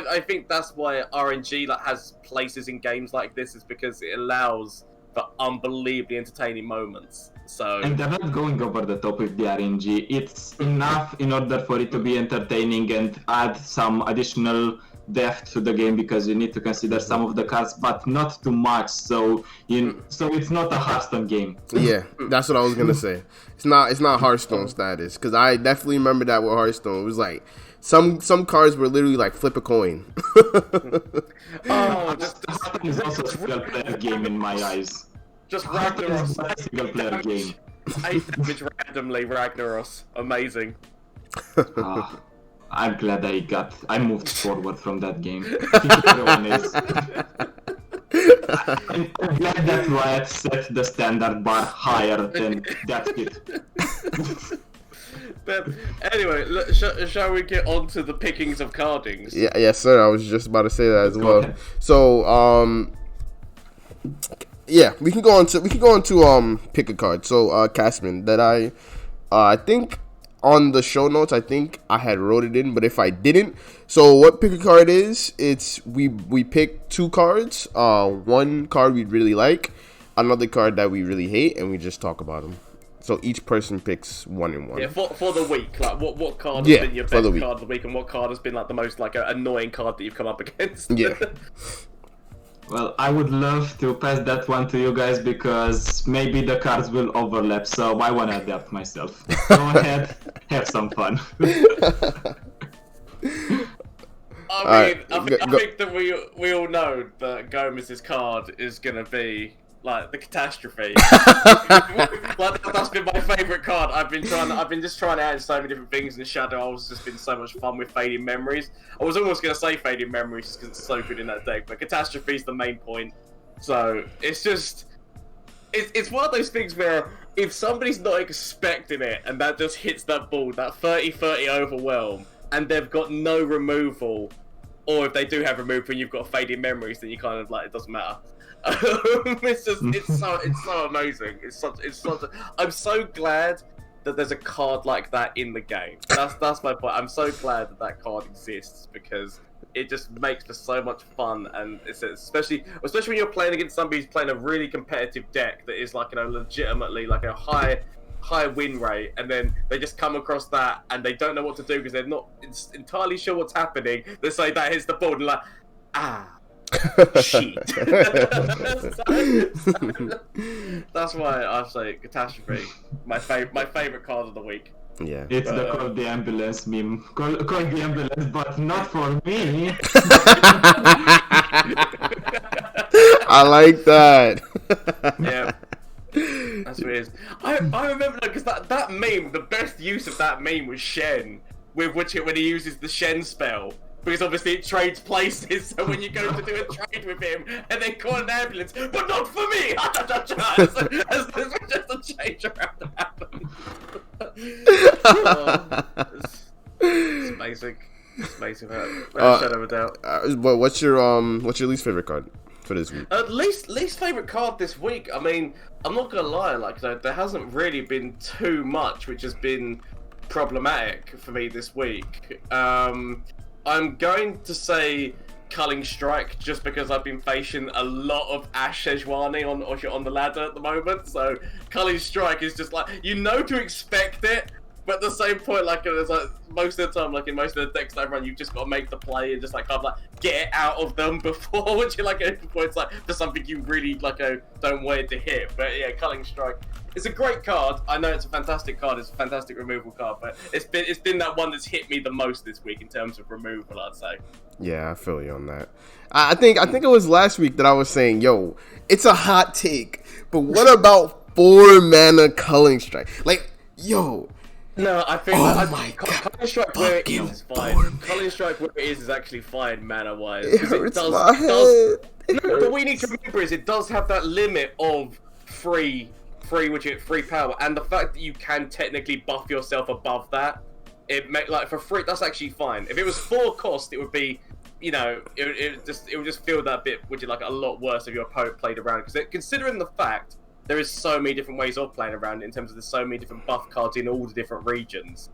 I think that's why RNG like has places in games like this, is because it allows for unbelievably entertaining moments. So And they're not going over the top with the RNG. It's enough in order for it to be entertaining and add some additional depth to the game, because you need to consider some of the cards, but not too much. So it's not a Hearthstone game. Yeah, that's what I was gonna say. It's not Hearthstone status, because I definitely remember that with Hearthstone. It was like some cards were literally like flip a coin. Hearthstone is also a single player game in my eyes. Just Hearthstone Ragnaros. is not a single player game. 8 damage randomly, Ragnaros. Amazing. I'm glad I moved forward from that game. I think everyone is. I'm glad that Riot set the standard bar higher than that hit. But anyway, shall we get on to the pickings of cardings? Yeah, yes, sir. I was just about to say that as Go well. ahead. So, yeah, we can go on to pick a card. So, Castmin, that I think on the show notes, I think I had wrote it in, but if I didn't, so what pick a card is, it's we pick 2 cards. One card we really like, another card that we really hate, and we just talk about them. So each person picks 1 and 1. Yeah, for the week, like what card has been your best the week. card of the week, and what card has been like the most like annoying card that you've come up against? Yeah. Well, I would love to pass that one to you guys, because maybe the cards will overlap, so I want to adapt myself. Go ahead, have some fun. I think that we all know that Gomez's card is gonna be like the catastrophe. Like that's been my favourite card. I've been just trying to add so many different things in Shadow. It's just been so much fun with Fading Memories. I was almost gonna say Fading Memories just because it's so good in that deck, but catastrophe is the main point. So it's just it's one of those things where if somebody's not expecting it and that just hits that ball, that 30-30 overwhelm, and they've got no removal, or if they do have removal and you've got Fading Memories, then you kind of like it doesn't matter. It's so amazing. I'm so glad that there's a card like that in the game. That's my point. I'm so glad that card exists, because it just makes for so much fun, and it's especially when you're playing against somebody who's playing a really competitive deck that is like, legitimately like a high win rate, and then they just come across that and they don't know what to do because they're not entirely sure what's happening. They say that hits the board and like, shit. That's why I say catastrophe. My favorite card of the week. Yeah. It's the call the ambulance meme. Call the ambulance, but not for me. I like that. Yeah. That's what it is. I remember because that meme, the best use of that meme was Shen, when he uses the Shen spell. Because obviously it trades places, so when you go to do a trade with him, and they call an ambulance, but not for me! As just a change around to happen. It's basic. It's basic, without a shadow of a doubt. But what's your least favorite card for this week? Least favorite card this week. I mean, I'm not gonna lie. Like, there hasn't really been too much which has been problematic for me this week. I'm going to say Culling Strike, just because I've been facing a lot of Ash Sejuani on the ladder at the moment. So Culling Strike is just like, you know to expect it, but at the same point, like, it's like most of the time, like in most of the decks that I run, you've just got to make the play and just like kind of like get it out of them before, which you like at the point it's like for something you really like don't want it to hit. But yeah, Culling Strike. It's a great card. I know it's a fantastic card. It's a fantastic removal card, but it's been that one that's hit me the most this week in terms of removal, I'd say. Yeah, I feel you on that. I think it was last week that I was saying, yo, it's a hot take, but what about 4 mana Culling Strike? Like, yo. No, I think Culling Strike where it is fine. Culling Strike where it is actually fine mana wise. It hurts my head. No, but we need to remember is it does have that limit of free power, and the fact that you can technically buff yourself above that, it make like for free. That's actually fine. If it was 4 cost, it would be it would just feel that bit, which is like a lot worse if your opponent played around. Because considering the fact there is so many different ways of playing around it, in terms of there's so many different buff cards in all the different regions.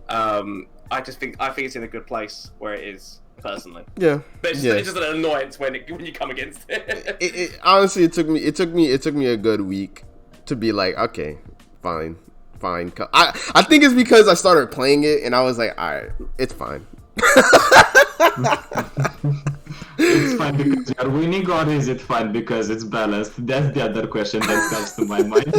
I think it's in a good place where it is, personally. Yeah, but it's just an annoyance when you come against it. Honestly, it took me a good week to be like, okay, fine. I think it's because I started playing it and I was like, all right, it's fine. It's fine because you're winning, or is it fine because it's balanced? That's the other question that comes to my mind.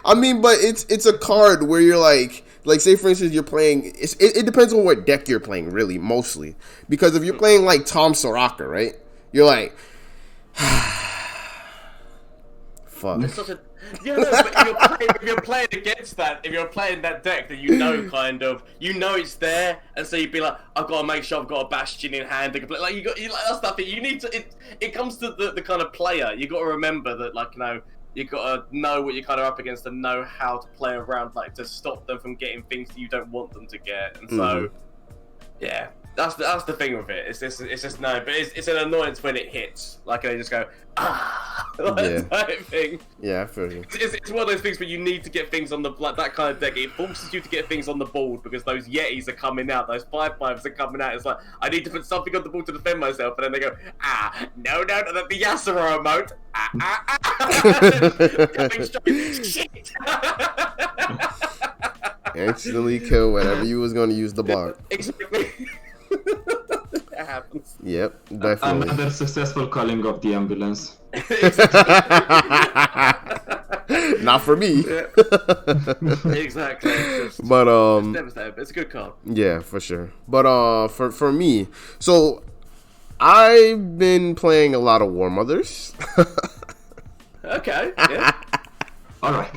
I mean, but it's a card where you're like say for instance you're playing. It depends on what deck you're playing, really, mostly. Because if you're playing like Tom Soraka, right? You're like, fuck. It's such a but if you're playing against that, if you're playing that deck, then you know it's there, and so you'd be like, I've got to make sure I've got a Bastion in hand. Like that's that thing. You need to. It comes to the kind of player. You got to remember that, like, you got to know what you're kind of up against and know how to play around, like, to stop them from getting things that you don't want them to get. And so, yeah. That's the thing with it. It's just no, but it's an annoyance when it hits. Like, they just go, that type thing. Yeah, I feel you. It's one of those things where you need to get things on the, like, that kind of deck. It forces you to get things on the board because those Yetis are coming out, those 5/5s are coming out. It's like, I need to put something on the board to defend myself, and then they go, no, the Yasuo emote. Shit. Instantly kill whenever you was going to use the block. Exactly. That happens. Yep, definitely. Another successful calling of the ambulance. Not for me. Yeah. Exactly. But it's devastating. It's a good card. Yeah, for sure. But for me, so I've been playing a lot of War Mothers. Okay. Yeah. All right.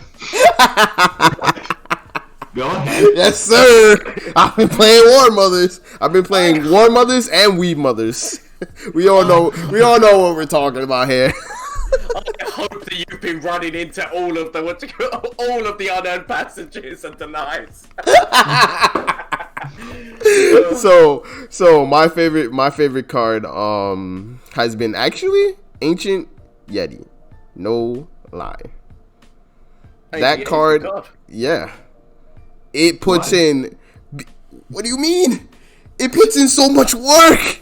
Go ahead. Yes, sir. I've been playing War Mothers. I've been playing War Mothers and Weed Mothers. We all know what we're talking about here. I hope that you've been running into all of the unearned passages and denies. So my favorite card has been actually Ancient Yeti. No lie. That card, yeah. It puts in. What do you mean? It puts in so much work.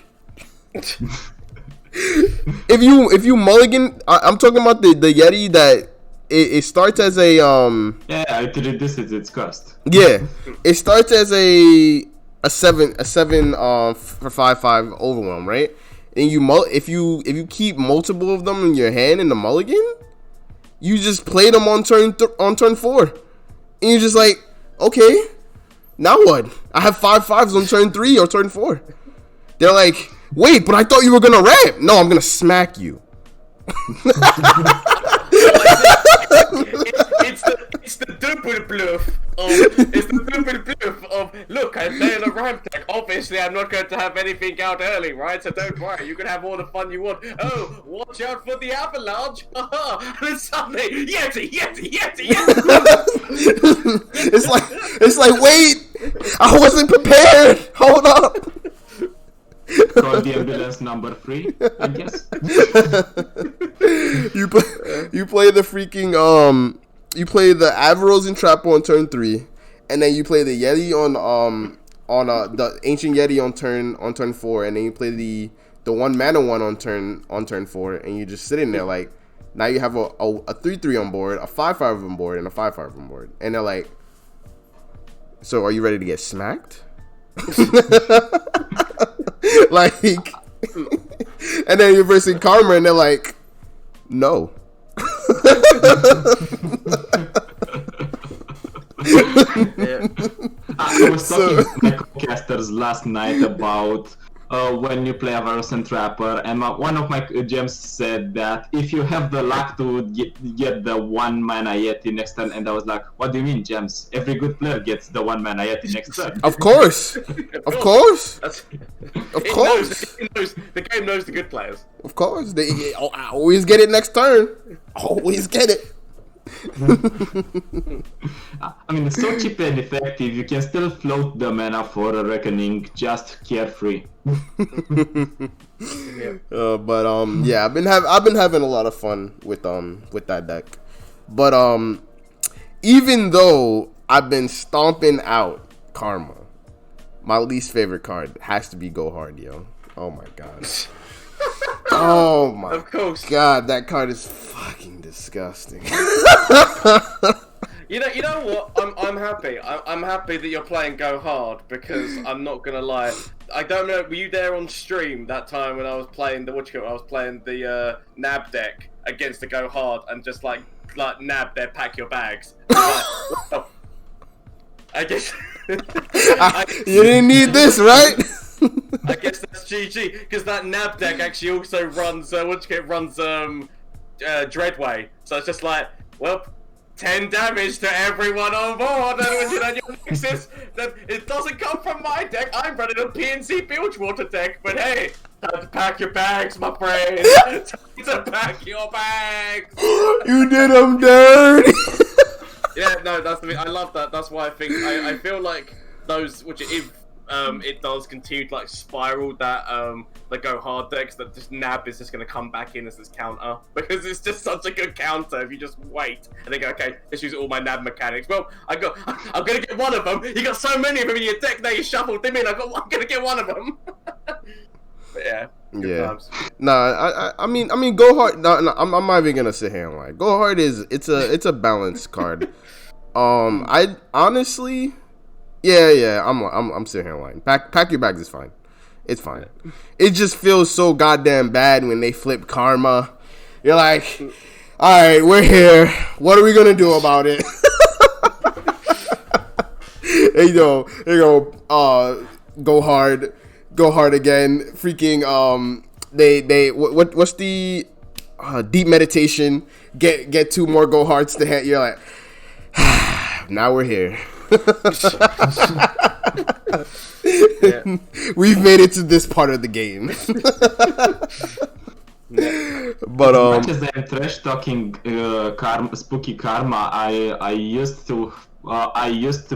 if you mulligan, I'm talking about the Yeti that it starts as a Yeah, I did this at its cost. Yeah, it starts as a 7 for 5/5 overwhelm, right? And if you keep multiple of them in your hand in the mulligan, you just play them on turn 4, and you're just like, okay, now what? I have 5/5s on turn 3 or turn 4. They're like, wait, but I thought you were gonna ramp. No, I'm gonna smack you. It's the double bluff of look, I'm playing a ramp deck. Obviously, I'm not going to have anything out early, right? So don't worry, you can have all the fun you want. Oh, watch out for the avalanche! And then suddenly, Yeti. It's like, wait, I wasn't prepared. Hold up. Call the ambulance number 3, I guess. You play the freaking you play the Avaros and Trapper on turn 3, and then you play the Yeti on the Ancient Yeti on turn 4, and then you play the 1 mana one on turn 4, and you just sitting there like, now you have a 3/3 on board, a 5/5 on board, and a 5/5 on board, and they're like, so are you ready to get smacked? Like, and then you're versing Karma, and they're like, no. Yeah. I was talking to my co-casters last night about when you play Avaros and Trapper, and one of my gems said that if you have the luck to get the 1 mana Yeti next turn, and I was like, what do you mean, gems? Every good player gets the 1 mana Yeti next turn. Of course. Of course. Of course. The game knows the good players. Of course. They always get it next turn. Always get it. I mean, it's so cheap and effective. You can still float the mana for a reckoning, just carefree. Yeah, I've been having a lot of fun with that deck, but even though I've been stomping out Karma, my least favorite card has to be Go Hard, yo. Oh my god. Oh my of course. god, that card is fucking disgusting. You know what? I'm happy. I'm happy that you're playing Go Hard, because I'm not gonna lie. I don't know. Were you there on stream that time when I was playing the I was playing the Nab deck against the Go Hard and just like Nab there, pack your bags. I guess. You didn't need this, right? I guess that's GG, because that Nab deck actually also runs runs Dreadway, so it's just like, well, 10 damage to everyone on board, and when you're on your Nexus, that it doesn't come from my deck. I'm running a PNC Bilgewater deck, but hey, time to pack your bags, my friend. Time to pack your bags. You did them dirty. Yeah, no, that's the thing. I love that. That's why I feel like those, which if it does continue to like spiral that the Go Hard decks, that just Nab is just gonna come back in as this counter, because it's just such a good counter if you just wait and then go, okay, let's use all my Nab mechanics. Well, I'm gonna get one of them. You got so many of them in your deck now, you shuffled them in. I'm gonna get one of them. But yeah. Yeah. Times. Nah, I mean, Go Hard. No, I'm not even gonna sit here and lie. Go Hard it's a balanced card. I honestly, yeah, I'm sitting here lying. Pack your bags is fine. It's fine. It just feels so goddamn bad when they flip Karma. You're like, all right, we're here. What are we gonna do about it? There you go. Go hard again. Freaking what's the deep meditation? Get 2 more Go Hards to hand. You're like, now we're here. Yeah. We've made it to this part of the game. But as much as I'm trash talking spooky karma, I used to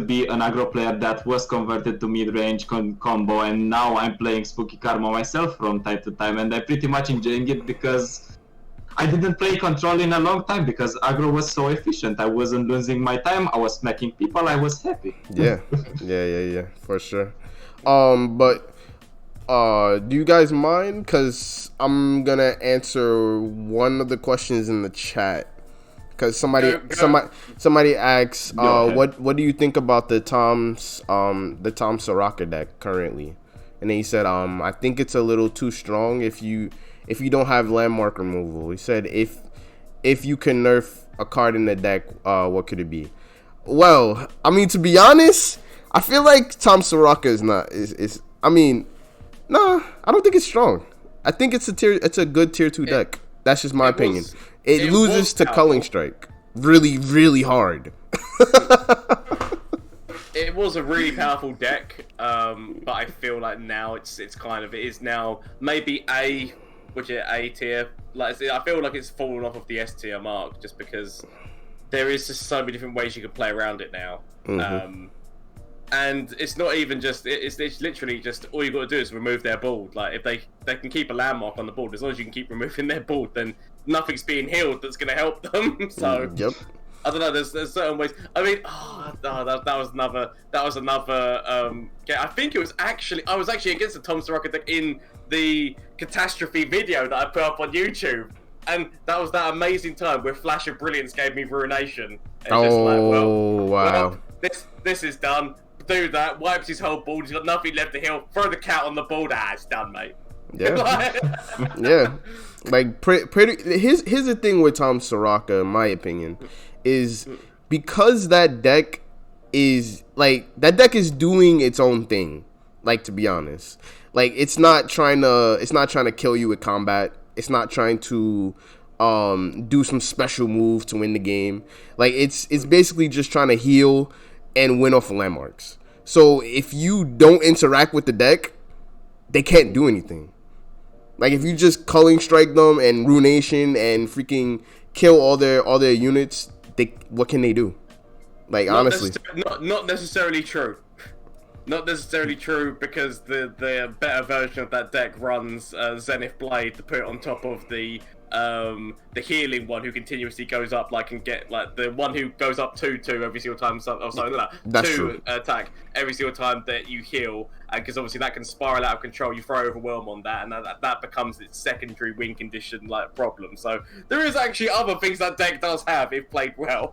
be an aggro player that was converted to mid-range combo, and now I'm playing spooky karma myself from time to time, and I'm pretty much enjoying it because I didn't play control in a long time because aggro was so efficient. I wasn't losing my time. I was smacking people. I was happy. Yeah, for sure. But do you guys mind? Because I'm gonna answer one of the questions in the chat. Because somebody asks, what do you think about the Tom Soraka deck currently? And then he said, I think it's a little too strong if you don't have landmark removal. He said if you can nerf a card in the deck, what could it be? Well, I mean, to be honest, I feel like Tom Soraka is I mean, nah, I don't think it's strong. I think it's a good tier 2 deck. That's just my opinion. It loses to Culling Strike really, really hard. It was a really powerful deck, but I feel like now it is now maybe which is A tier. Like, I feel like it's fallen off of the S tier mark just because there is just so many different ways you can play around it now. Mm-hmm. And it's not even just it's literally just all you got to do is remove their board. Like, if they can keep a landmark on the board, as long as you can keep removing their board, then nothing's being healed that's going to help them. So yep. I don't know. There's certain ways. I mean, that was another. I think it was actually I was actually against the Tom Soraka deck in the Catastrophe video that I put up on YouTube, and that was that amazing time where Flash of Brilliance gave me Ruination. Wow. Well, this is done. Do that. Wipes his whole board. He's got nothing left to heal. Throw the cat on the board. It's done, mate. Yeah. Yeah. Like pretty. Here's the thing with Tom Soraka, in my opinion, is because that deck is doing its own thing. Like, to be honest, like it's not trying to kill you with combat. It's not trying to do some special move to win the game. Like, it's basically just trying to heal and win off of landmarks. So if you don't interact with the deck, they can't do anything. Like, if you just Culling Strike them and Ruination and freaking kill all their units, what can they do? Like, Not honestly, not necessarily true. Not necessarily true, because the better version of that deck runs Zenith Blade to put it on top of the healing one, who continuously goes up, like, and get like the one who goes up 2/2 every single time. That's 2 true. attack every single time that you heal, because obviously that can spiral out of control. You throw Overwhelm on that, and that becomes its secondary win condition like problem. So there is actually other things that deck does have if played well.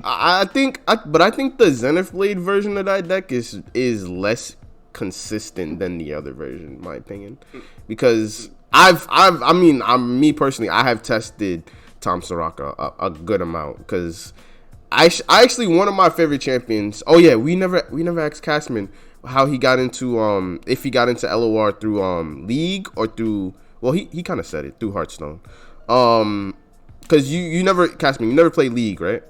I think the Zenith Blade version of that deck is less consistent than the other version, in my opinion, because me personally, I have tested Tom Soraka a good amount, because I actually, one of my favorite champions. Oh yeah, we never asked Castmin how he got into if he got into LOR through League or through, well, he kind of said it, through Hearthstone, because you never, Castmin, you never played League, right?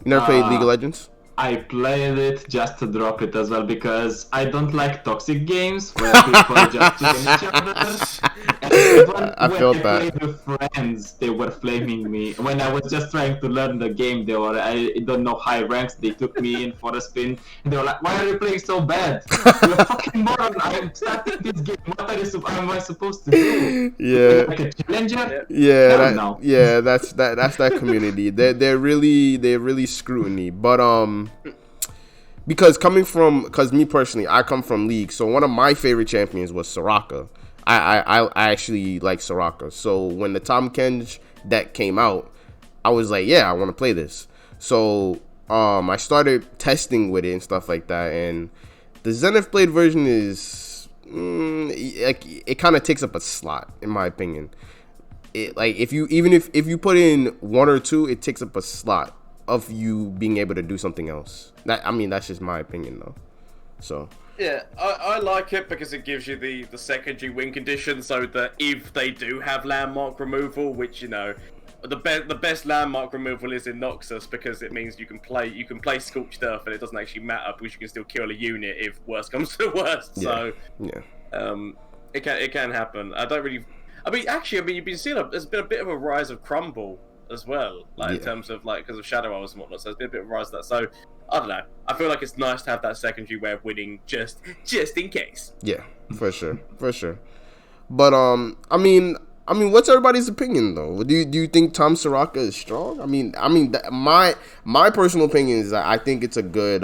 You never played League of Legends? I played it just to drop it as well, because I don't like toxic games where people just kill each other. And I felt that. When I played with friends, they were flaming me. When I was just trying to learn the game, I don't know, high ranks, they took me in for a spin, and they were like, "Why are you playing so bad? You're a fucking moron, I'm starting this game, what am I supposed to do? Yeah. Like a challenger?" Yeah, No. Yeah, that's that community. They're really scrutiny. But because me personally, I come from League, so one of my favorite champions was Soraka. I actually like Soraka. So when the Tom Kench deck came out, I was like, yeah, I want to play this. So I started testing with it and stuff like that, and the Zenith Blade version is it kind of takes up a slot, in my opinion. If you put in 1 or 2, it takes up a slot of you being able to do something else. That's just my opinion, though. So Yeah, I like it because it gives you the secondary win condition, so that if they do have landmark removal, which, you know, the best landmark removal is in Noxus, because it means you can play Scorched Earth and it doesn't actually matter, because you can still kill a unit if worst comes to worst. yeah. So Yeah. it can happen. You've been seeing there's been a bit of a rise of Crumble as well, in terms of because of Shadow Hours and whatnot. So there's been a bit of a rise of that. So I don't know. I feel like it's nice to have that secondary way of winning, just in case. Yeah, for sure. But what's everybody's opinion though? Do you think Tom Soraka is strong? My personal opinion is that I think it's a good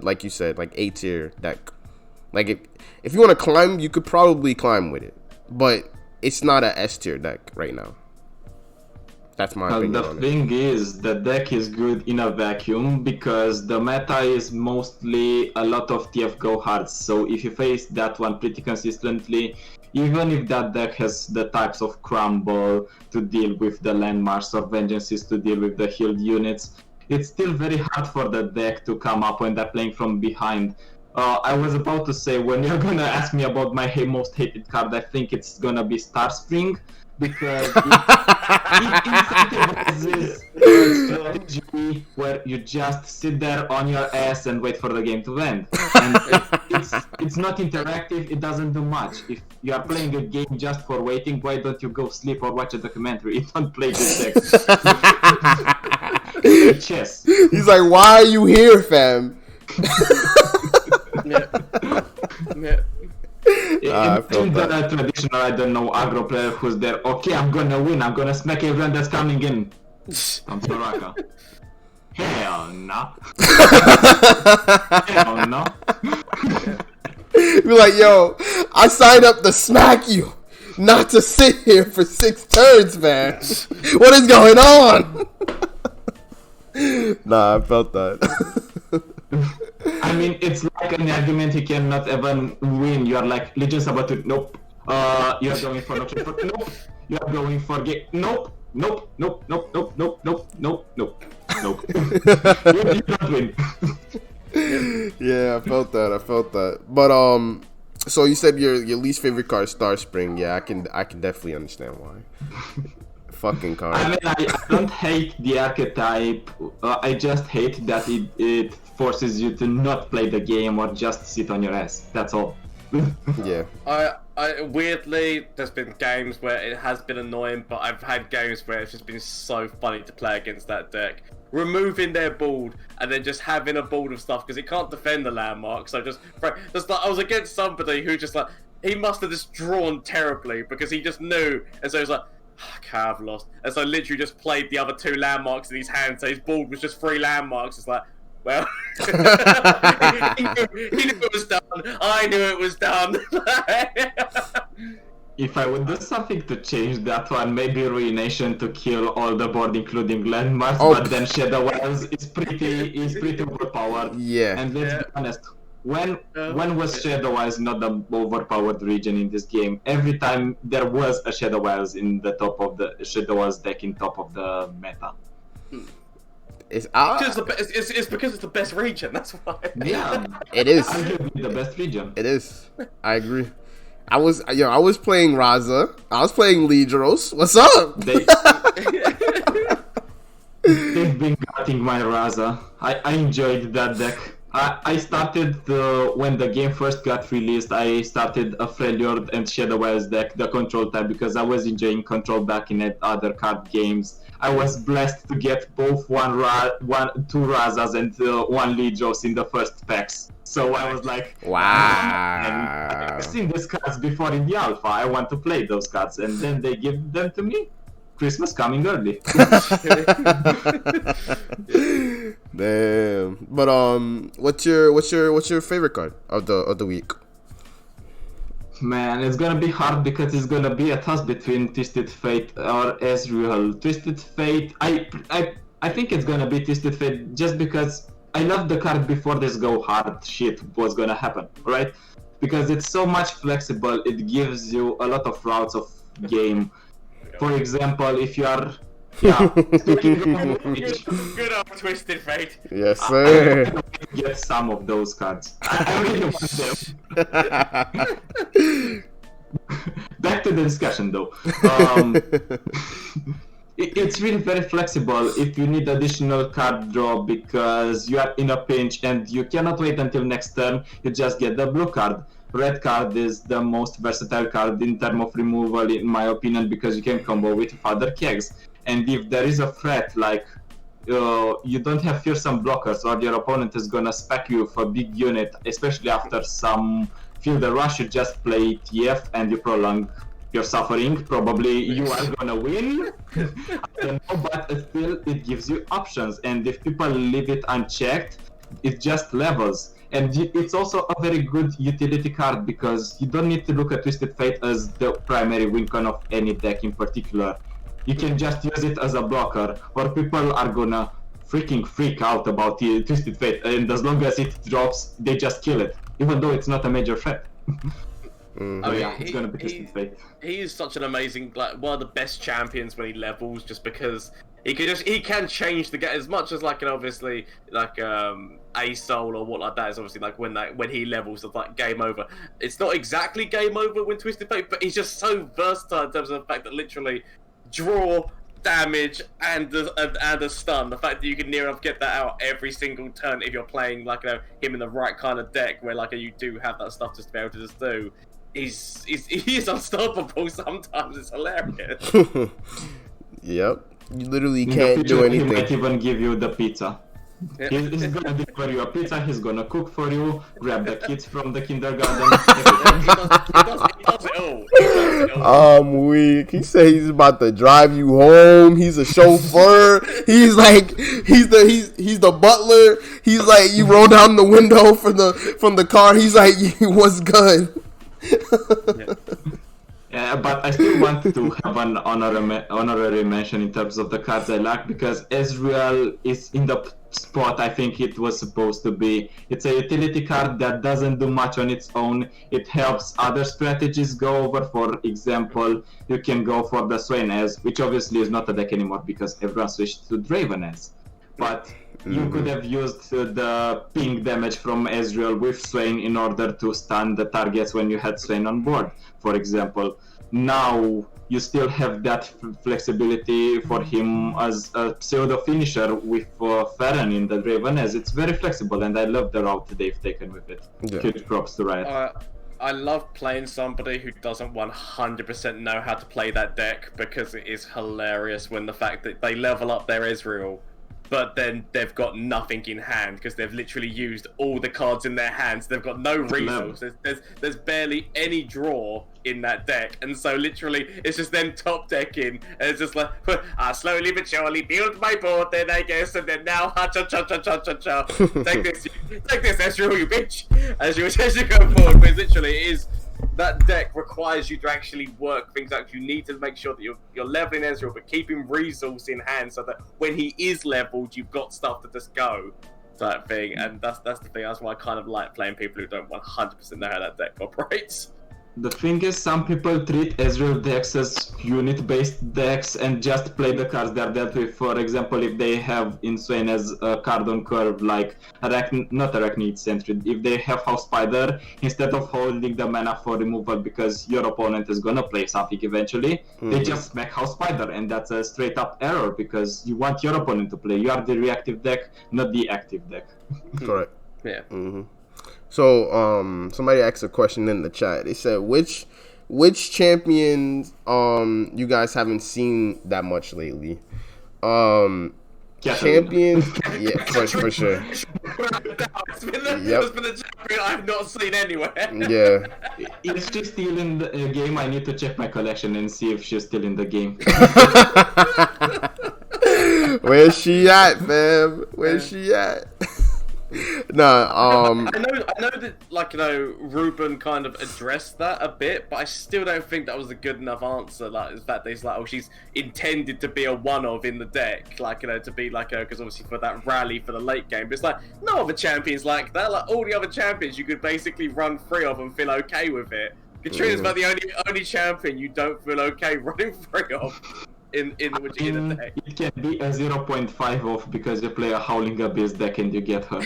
like you said, like A tier deck. Like if you want to climb, you could probably climb with it, but it's not a S tier deck right now. That's my opinion. The thing is, the deck is good in a vacuum, because the meta is mostly a lot of TF go hards. So if you face that one pretty consistently, even if that deck has the types of Crumble to deal with the landmarks, or Vengeances to deal with the healed units, it's still very hard for the deck to come up when they're playing from behind. I was about to say, when you're gonna ask me about my most hated card, I think it's gonna be Star Spring, because it incentivizes a strategy where you just sit there on your ass and wait for the game to end. And it's not interactive, it doesn't do much. If you are playing a game just for waiting, why don't you go sleep or watch a documentary? Don't play this deck. Chess. He's like, why are you here, fam? Yeah. In the traditional, I don't know, aggro player who's there, okay, I'm gonna win, I'm gonna smack everyone that's coming in. I'm Soraka. Hell no. Hell no. Be like, yo, I signed up to smack you, not to sit here for 6 turns, man. What is going on? Nah, I felt that. I mean, it's like an argument you cannot even win. You are like, Legion Saboteur, nope. You are going for Nocturne, nope. You are going for nope. Nope. You don't win. Yeah, I felt that. But so you said your least favorite card is Star Spring. Yeah, I can definitely understand why. Fucking card. I mean, I don't hate the archetype. I just hate that it forces you to not play the game or just sit on your ass. That's all. Yeah. Weirdly, there's been games where it has been annoying, but I've had games where it's just been so funny to play against that deck. Removing their board and then just having a board of stuff because it can't defend the landmark. So just like I was against somebody who just like he must have just drawn terribly because he just knew, and so he was like, okay, I've lost, and so literally just played the other 2 landmarks in his hand. So his board was just 3 landmarks. It's like, well, he knew it was done. I knew it was done. If I would do something to change that one, maybe Ruination to kill all the board, including landmarks. But then Shadow Wells is pretty overpowered. Yeah. And let's be honest, when was Shadow Wells not the overpowered region in this game? Every time there was a Shadow Wells in the top of the Shadow Wells deck in top of the meta. It's because it's the best region. That's why. Yeah, it is. Arguably the best region. It is. I agree. I was playing Raza. I was playing Lidros. What's up? They've been gutting my Raza. I enjoyed that deck. I started when the game first got released. I started a Freljord and Shadow Wells deck, the control type, because I was enjoying control back in other card games. I was blessed to get both two Razas and 1 Lidros in the first packs. So I was like, wow. And I've seen these cards before in the alpha. I want to play those cards, and then they give them to me. Christmas coming early. Damn. But what's your favorite card of the week? Man, it's gonna be hard because it's gonna be a toss between Twisted Fate or Ezreal. Twisted Fate, I think it's gonna be Twisted Fate just because I love the card before this go hard shit was gonna happen, right? Because it's so much flexible, it gives you a lot of routes of game. For example, if you are good old Twisted Fate. Yes, sir. I get some of those cards. I really want them. Back to the discussion, though. It's really very flexible if you need additional card draw because you are in a pinch and you cannot wait until next turn. You just get the blue card. Red card is the most versatile card in terms of removal, in my opinion, because you can combo with other kegs. And if there is a threat, like you don't have fearsome blockers, or your opponent is gonna spec you for big unit, especially after some field rush, you just play TF and you prolong your suffering. Probably you are gonna win. I don't know, but still it gives you options. And if people leave it unchecked, it just levels. And it's also a very good utility card because you don't need to look at Twisted Fate as the primary win con of any deck in particular. You can just use it as a blocker, or people are gonna freaking freak out about the Twisted Fate, and as long as it drops, they just kill it, even though it's not a major threat. I mean, it's gonna be Twisted Fate. He is such an amazing, like, one of the best champions when he levels, just because he can change the game as much as like, obviously like a soul or what like that is obviously like when he levels, it's like game over. It's not exactly game over when Twisted Fate, but he's just so versatile in terms of the fact that literally draw, damage, and a stun. The fact that you can near enough get that out every single turn if you're playing like him in the right kind of deck where like you do have that stuff just to be able to just do. He's unstoppable sometimes. It's hilarious. Yep. You literally can't do anything. He might even give you the pizza. Yeah. He's gonna deliver you a pizza, he's gonna cook for you, grab the kids from the kindergarten. He does it all. I'm weak. He said he's about to drive you home. He's a chauffeur. He's like he's the butler. He's like you roll down the window from the car. He's like what's good? Yeah, but I still want to have an honorary mention in terms of the cards I like, because Ezreal is in the spot I think it was supposed to be. It's a utility card that doesn't do much on its own. It helps other strategies go over. For example, you can go for the Swain Ez, which obviously is not a deck anymore because everyone switched to Draven Ez. But you could have used the ping damage from Ezreal with Swain in order to stun the targets when you had Swain on board, for example. Now you still have that flexibility for him as a pseudo finisher with Farron in the Draven, as it's very flexible, and I love the route they've taken with it. Yeah. Huge props to Riot. I love playing somebody who doesn't 100% know how to play that deck, because it is hilarious when the fact that they level up their Ezreal, but then they've got nothing in hand because they've literally used all the cards in their hands. They've got no resources. There's barely any draw in that deck, and so literally it's just them top decking, and it's just like, I slowly but surely build my board, then I guess, and then now take this Ezreal, you bitch, as you go forward. But literally, it is. That deck requires you to actually work things out. You need to make sure that you're leveling Ezreal, but keeping resource in hand so that when he is leveled, you've got stuff to just go, type thing. And that's the thing. That's why I kind of like playing people who don't 100% know how that deck operates. The thing is, some people treat Ezreal decks as unit-based decks and just play the cards they're dealt with. For example, if they have Insane as a card on curve, like not Arachnid Sentry, if they have House Spider, instead of holding the mana for removal because your opponent is gonna play something eventually, they just smack House Spider, and that's a straight-up error because you want your opponent to play. You are the reactive deck, not the active deck. Correct. Yeah. So, somebody asked a question in the chat. They said, which champions you guys haven't seen that much lately? Champions, yeah, for sure. It's been the champion I've not seen anywhere. Yeah. Is she still in the game? I need to check my collection and see if she's still in the game. Where's she at, fam? Where's she at? I know that, like, you know, Ruben kind of addressed that a bit, but I still don't think that was a good enough answer. Like, the fact that he's like, oh, she's intended to be a one-of in the deck, like, you know, to be like a, because obviously for that rally for the late game. But it's like, no other champions like that. Like, all the other champions you could basically run free of and feel okay with it. Katrina's about the only champion you don't feel okay running free of. In the deck. It can be a 0.5 off because you play a Howling Abyss deck and you get her.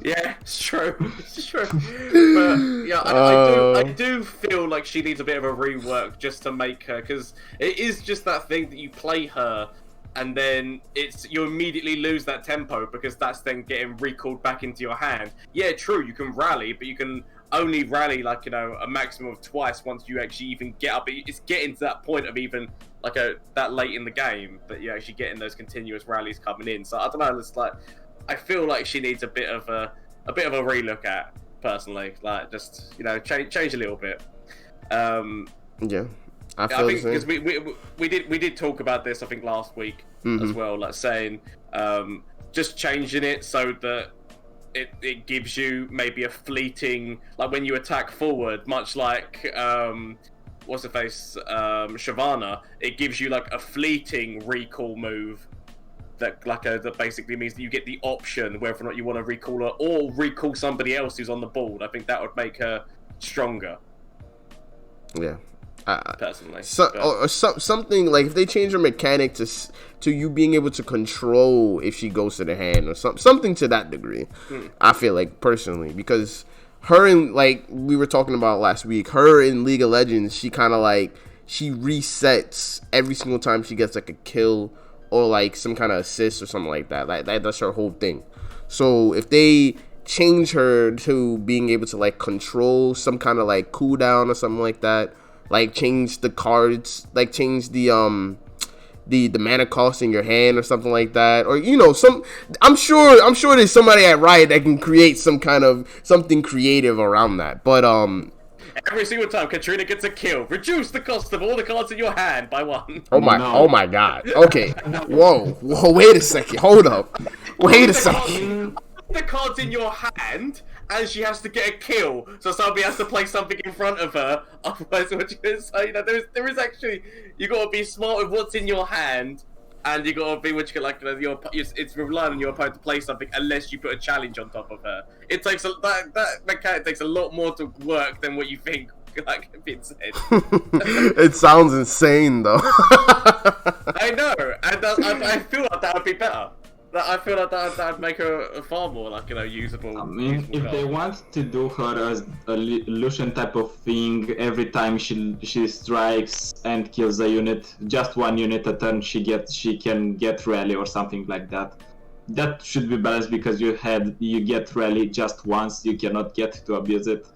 Yeah, it's true. It's true. But yeah, I do feel like she needs a bit of a rework just to make her, because it is just that thing that you play her and then you immediately lose that tempo because that's then getting recalled back into your hand. Yeah, true, you can rally, but you can only rally, like, you know, a maximum of twice once you actually even get up. It's getting to that point of even like that late in the game that you're actually getting those continuous rallies coming in. So I don't know, it's like, I feel like she needs a bit of a relook at, personally, like, just, you know, change a little bit. Yeah, I think because we did talk about this, I think, last week as well, like saying just changing it so that it gives you maybe a fleeting, like when you attack forward, much like what's the face, Shyvana, it gives you like a fleeting recall move that that basically means that you get the option whether or not you want to recall her or recall somebody else who's on the board. I think that would make her stronger. Yeah. Personally, something like if they change her mechanic to you being able to control if she goes to the hand or something to that degree. I feel like, personally, because her in, like we were talking about last week, her in League of Legends, she kind of like, she resets every single time she gets like a kill or like some kind of assist or something like that. Like that's her whole thing. So if they change her to being able to like control some kind of like cooldown or something like that, like change the cards, like change the mana cost in your hand or something like that, or, you know, I'm sure there's somebody at Riot that can create some kind of something creative around that. But every single time Katrina gets a kill, reduce the cost of all the cards in your hand by 1. Oh my god. Okay. Whoa, wait a second. Hold up. Wait a second. The cards in your hand, and she has to get a kill, so somebody has to play something in front of her. Otherwise, what you gonna say? You know, there is actually, you gotta be smart with what's in your hand, and you gotta be it's relying on your opponent to play something unless you put a challenge on top of her. It takes that mechanic takes a lot more to work than what you think. Like being said, it sounds insane though. I know, and I feel like that would be better. I feel like that'd make her far more, like, you know, usable. I mean, if they want to do her as a Lucian type of thing, every time she strikes and kills a unit, just one unit a turn, she can get rally or something like that. that should be balanced because you get rally just once. You cannot get to abuse it.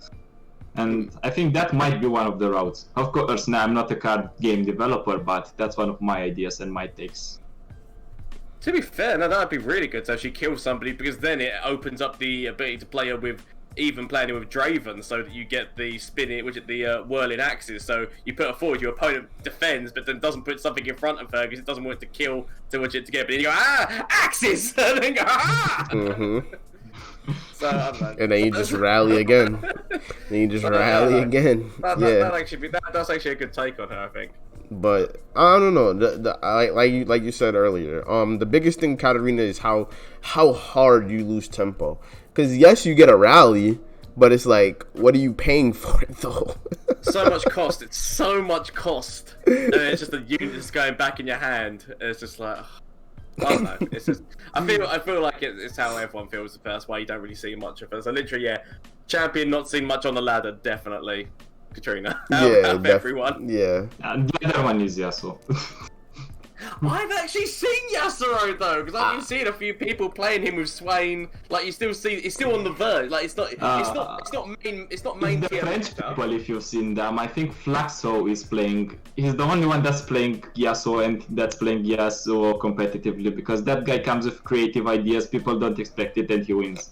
And I think that might be one of the routes. Of course, now I'm not a card game developer, but that's one of my ideas and my takes. To be fair, no, that'd be really good to actually kill somebody, because then it opens up the ability to play with, even playing with Draven, so that you get the spinning, which is the whirling axes. So you put her forward, your opponent defends, but then doesn't put something in front of her because it doesn't want it to kill to watch it to get. But then you go, axes, and then go, Mm-hmm. So I don't know. And then you just rally again. Then you just rally again. That's actually a good take on her, I think. But I don't know. Like you said earlier, the biggest thing Katarina is how hard you lose tempo. Because yes, you get a rally, but it's like, what are you paying for it though? So much cost. It's so much cost, and it's just the unit that's going back in your hand. It's just like, I don't know. It's just I feel like it's how everyone feels. That's why you don't really see much of it. So literally, yeah, champion not seen much on the ladder, definitely. Katrina. Everyone. Yeah. And the other one is Yasuo. I've actually seen Yasuo though, because I've been seeing a few people playing him with Swain. Like you still see, it's still on the verge. Like it's not main. It's the French people, if you've seen them. I think Flaxo is playing. He's the only one that's playing Yasuo and that's playing Yasuo competitively, because that guy comes with creative ideas. People don't expect it, and he wins.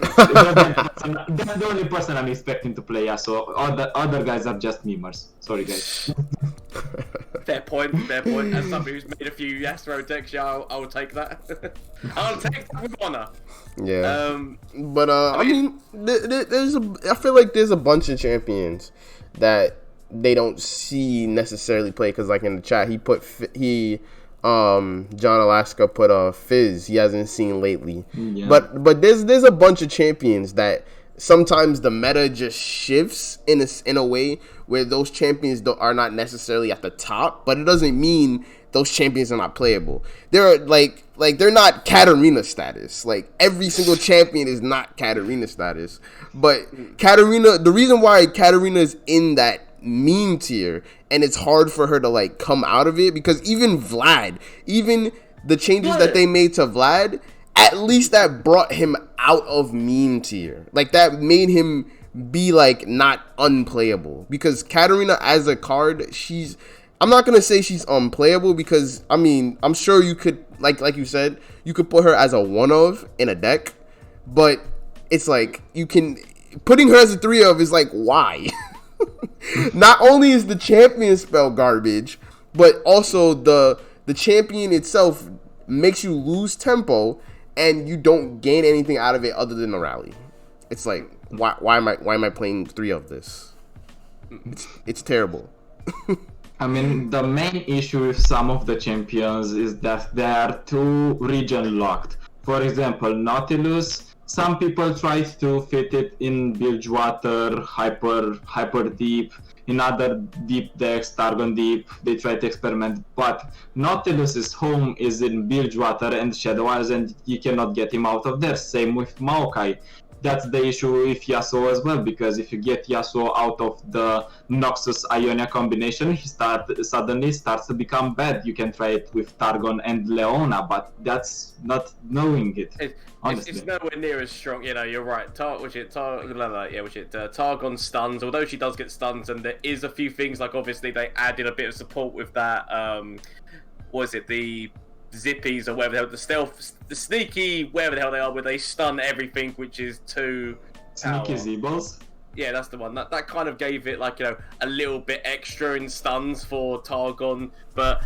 That's the only person I'm expecting to play Yasuo. Other guys are just memers. Sorry, guys. Fair point. As somebody who's made a few Yasuo decks, yeah, I'll take that. I'll take that with honor. Yeah. But I mean, I feel like there's a bunch of champions that they don't see necessarily play, because like in the chat John Alaska put Fizz he hasn't seen lately. Yeah. But there's a bunch of champions that sometimes the meta just shifts in a way where those champions are not necessarily at the top, but it doesn't mean those champions are not playable. They're like they're not Katarina status. Like every single champion is not Katarina status. But Katarina, the reason why Katarina is in that meme tier and it's hard for her to like come out of it, because even the changes that they made to Vlad, at least that brought him out of meme tier. Like that made him be like not unplayable, because Katarina as a card, I'm not gonna say she's unplayable, because I mean I'm sure you could like you said, you could put her as a 1-of in a deck, but it's like putting her as a 3-of is like, why? Not only is the champion spell garbage, but also the champion itself makes you lose tempo and you don't gain anything out of it other than a rally. It's like, why am I playing 3 of this? It's terrible. I mean, the main issue with some of the champions is that they are too region locked. For example, Nautilus, some people tried to fit it in Bilgewater, hyper deep, in other deep decks, Targon deep, they tried to experiment, but Nautilus's home is in Bilgewater and Shadow Isles, and you cannot get him out of there. Same with Maokai. That's the issue with Yasuo as well, because if you get Yasuo out of the Noxus Ionia combination, he suddenly starts to become bad. You can try it with Targon and Leona, but that's not knowing it. It's nowhere near as strong. You know, you're right. Targon stuns, although she does get stuns, and there is a few things, like obviously they added a bit of support with that. The zippies or whatever the hell, the stealth, the sneaky, wherever the hell they are, where they stun everything, which is too sneaky Zeebles. Yeah, that's the one. That kind of gave it, like, you know, a little bit extra in stuns for Targon, but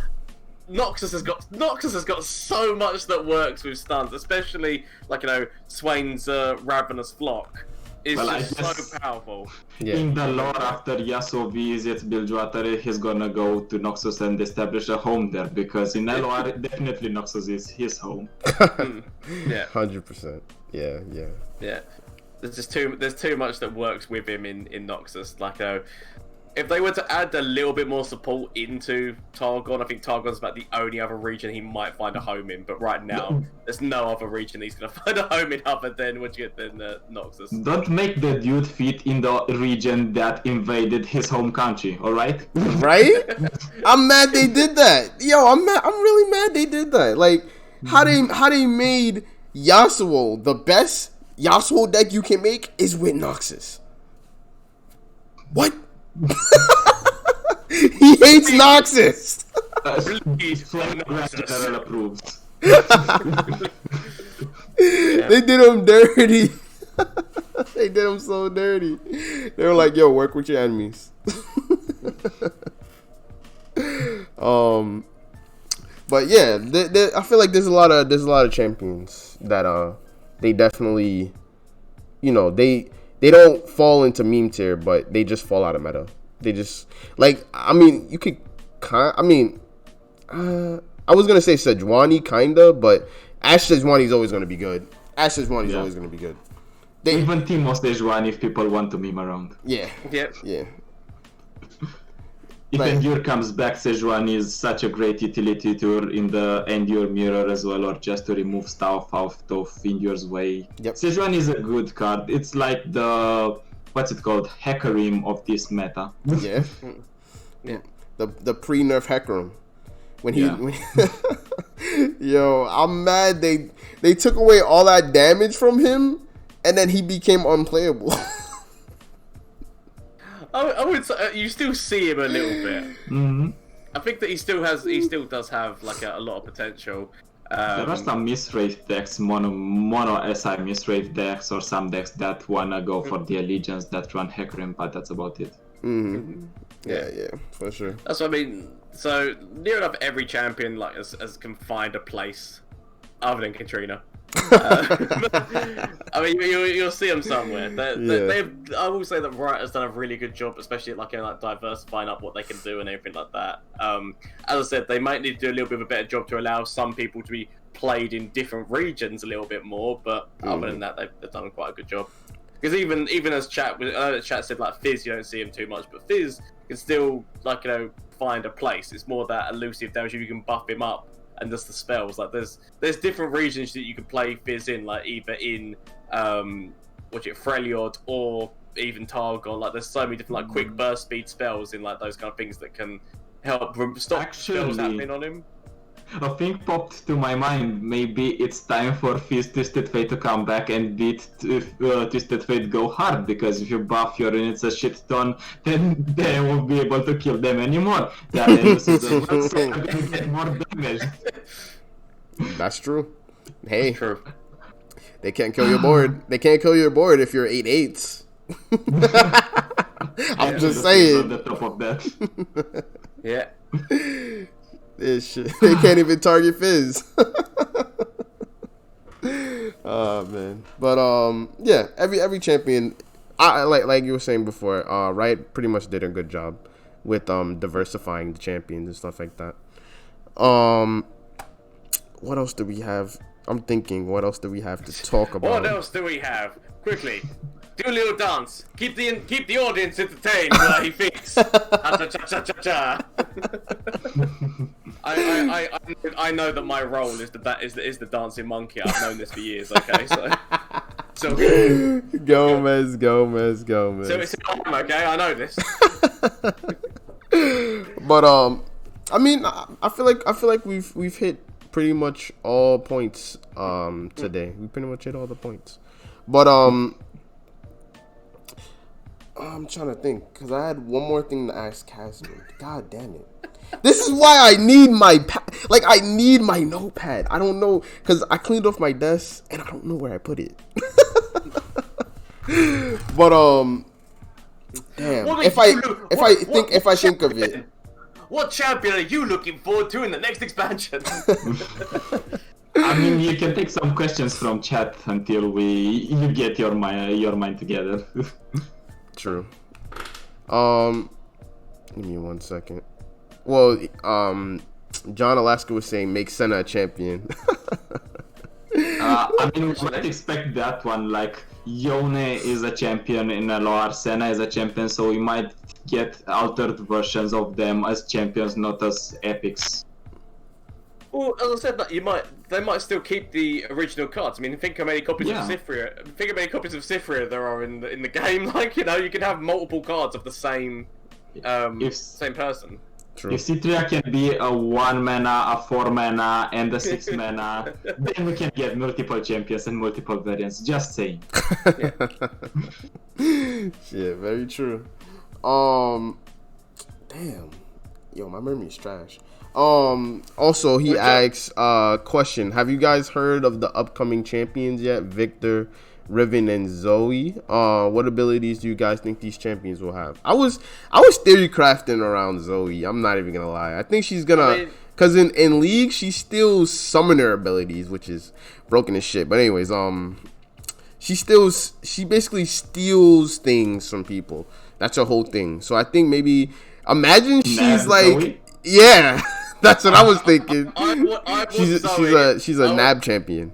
Noxus has got so much that works with stuns, especially, like, you know, Swain's Ravenous Flock. It's so powerful. Yeah. In the lore, after Yasuo visits Bilgewater, he's gonna go to Noxus and establish a home there, because in LOR, definitely Noxus is his home. Yeah. 100%. Yeah. There's too much that works with him in Noxus. Like, if they were to add a little bit more support into Targon, I think Targon's about the only other region he might find a home in. But right now, there's no other region he's going to find a home in other than Noxus. Don't make the dude fit in the region that invaded his home country, alright? Right? I'm mad they did that. Yo, I'm really mad they did that. Like, how they made Yasuo the best Yasuo deck you can make is with Noxus. What? He hates Noxus. General approves. They did him dirty. They did him so dirty. They were like, "Yo, work with your enemies." But yeah, I feel like there's a lot of champions that they definitely, they don't fall into meme tier, but they just fall out of meta. They just you could I was gonna say Sejuani kinda, but Ash Sejuani is always gonna be good. Ash Sejuani is always gonna be good. Even Timo Sejuani if people want to meme around. Yeah. Yep. Yeah. If Endure comes back, Sejuani is such a great utility tool in the Endure mirror as well, or just to remove stuff out of Endure's way. Yep. Sejuani is a good card. It's like the, what's it called, Hackerim of this meta. Yeah. Yeah. The pre-nerf Hecarim. When he, yo, I'm mad they took away all that damage from him, and then he became unplayable. I would say you still see him a little bit. Mm-hmm. I think that he still does have like a lot of potential. There are some misrate decks, mono SI misrate decks, or some decks that wanna go for the Allegiance that run Hecarim, but that's about it. Mm-hmm. Yeah, for sure. That's what I mean. So near enough every champion as can find a place, other than Katrina. I mean, you'll see them somewhere. I will say that Riot has done a really good job, especially at diversifying up what they can do and everything like that. As I said, they might need to do a little bit of a better job to allow some people to be played in different regions a little bit more. But other than that, they've done quite a good job. Because even as chat said, Fizz, you don't see him too much, but Fizz can still find a place. It's more that elusive damage if you can buff him up. And just the spells, there's different regions that you can play Fizz in, either in Freljord or even Targon. There's so many different quick burst speed spells in those kind of things that can help stop spells happening on him. A thing popped to my mind. Maybe it's time for Fizz Twisted Fate to come back and beat Twisted Fate go hard, because if you buff your units a shit ton, then they won't be able to kill them anymore. They are gonna get more damage. That's true. Hey, true. They can't kill your board. They can't kill your board if you're 8/8s. I'm just saying. On the top of that. Yeah. This shit. They can't even target Fizz. Oh man. But yeah, every champion, I like you were saying before, Riot pretty much did a good job with diversifying the champions and stuff like that. What else do we have? I'm thinking, what else do we have to talk about? What else do we have? Quickly. Do a little dance. Keep the audience entertained while he thinks. Cha-cha-cha-cha-cha. I know that my role is the dancing monkey. I've known this for years. Okay, so Gomez. So it's okay. I know this. But I mean, I feel like we've hit pretty much all points today. We pretty much hit all the points. But I'm trying to think, because I had one more thing to ask Castmin. God damn it. This is why I need my notepad. I don't know, because I cleaned off my desk and I don't know where I put it. But damn. If I think of it. What champion are you looking forward to in the next expansion? I mean, you can take some questions from chat until you get your mind together. True. Give me 1 second. Well, John Alaska was saying make Senna a champion. I mean, we might expect that one. Yone is a champion in LOR, Senna is a champion, so we might get altered versions of them as champions, not as epics. Well, as I said, they might still keep the original cards. I mean, think how many copies of Cyphria. Think how many copies of Cyphria there are in the game. You can have multiple cards of the same same person. True. If Citria can be a 1 mana, a 4 mana, and a 6 mana, then we can get multiple champions and multiple variants. Just saying. Shit, very true. Damn. Yo, my memory's trash. Also, he asks, question: have you guys heard of the upcoming champions yet? Victor, Riven, and Zoe. What abilities do you guys think these champions will have? I was theory crafting around Zoe. I'm not even gonna lie. I think she's gonna, cause in League she steals summoner abilities, which is broken as shit. But anyways, she basically steals things from people. That's her whole thing. So I think maybe imagine she's like, Zoe? Yeah. That's what I was thinking. She's a NAB champion.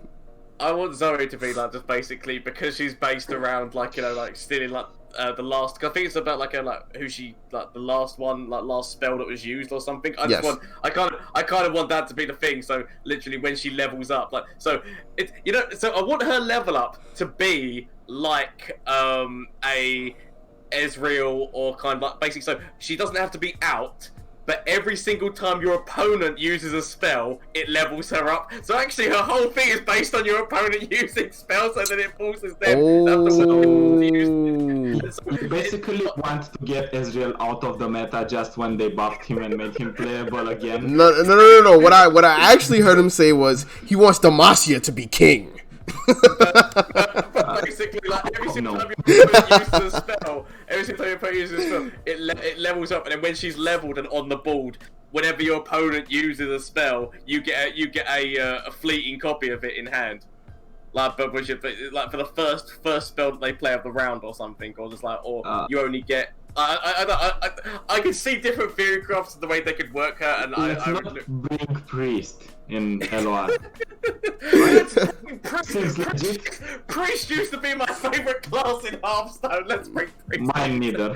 I want Zoe to be like just basically because she's based around like like stealing like the last. I think it's about like who she like the last one like last spell that was used or something. I kind of want that to be the thing. So literally when she levels up, like so it's so I want her level up to be like a Ezreal or kind of like basically so she doesn't have to be out. But every single time your opponent uses a spell, it levels her up. So actually, her whole thing is based on your opponent using spells, so that it forces them to have to use it. So you basically want to get Ezreal out of the meta just when they buffed him and made him playable again. No. What I actually heard him say was he wants Demacia to be king. Basically, like every single time your opponent uses a spell, it levels up, and then when she's leveled and on the board, whenever your opponent uses a spell, you get a fleeting copy of it in hand. Like, but for the first spell that they play of the round or something, or just like, you only get. I can see different theory crafts of the way they could work her, and I would bring priest in LOR. Priest used to be my favorite class in Hearthstone. Let's bring priest. Mine neither.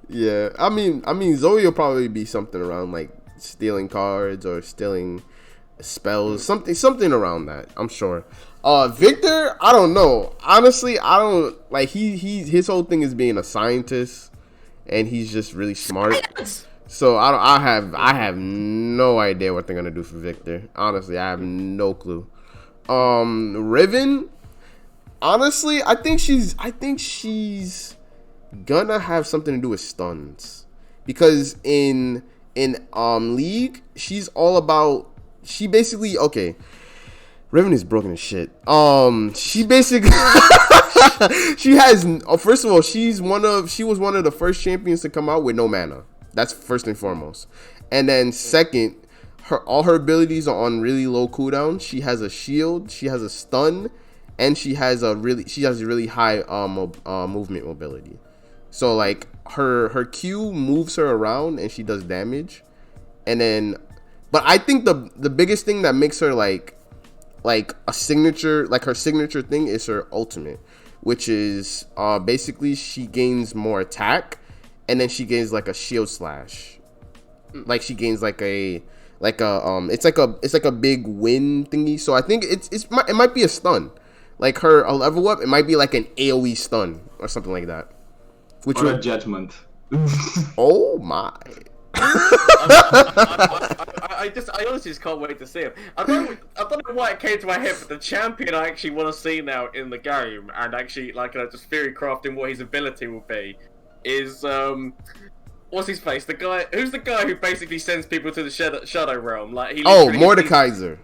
Yeah, I mean, Zoe will probably be something around like stealing cards or stealing spells, something around that. I'm sure. Victor, I don't know. Honestly, I don't like his whole thing is being a scientist, and he's just really smart. So I have no idea what they're gonna do for Victor. Honestly, I have no clue. Riven, honestly, I think she's gonna have something to do with stuns, because in League she's all about. She basically Riven is broken as shit. She basically she has. First of all, she was one of the first champions to come out with no mana. That's first and foremost. And then second, all her abilities are on really low cooldown. She has a shield, she has a stun, and she has really high movement mobility. So like her Q moves her around and she does damage. And then, but I think the biggest thing that makes her like a signature, like her signature thing, is her ultimate, which is basically she gains more attack, and then she gains like a shield slash, like she gains it's like a big win thingy. So I think it might be a stun, like a level up. It might be like an AOE stun or something like that. Which or a judgment. Oh my. I honestly just can't wait to see him. I don't know why it came to my head, but the champion I actually want to see now in the game, and actually just theory crafting what his ability will be, is what's his face? Who's the guy who basically sends people to the shadow realm? Like Mordekaiser.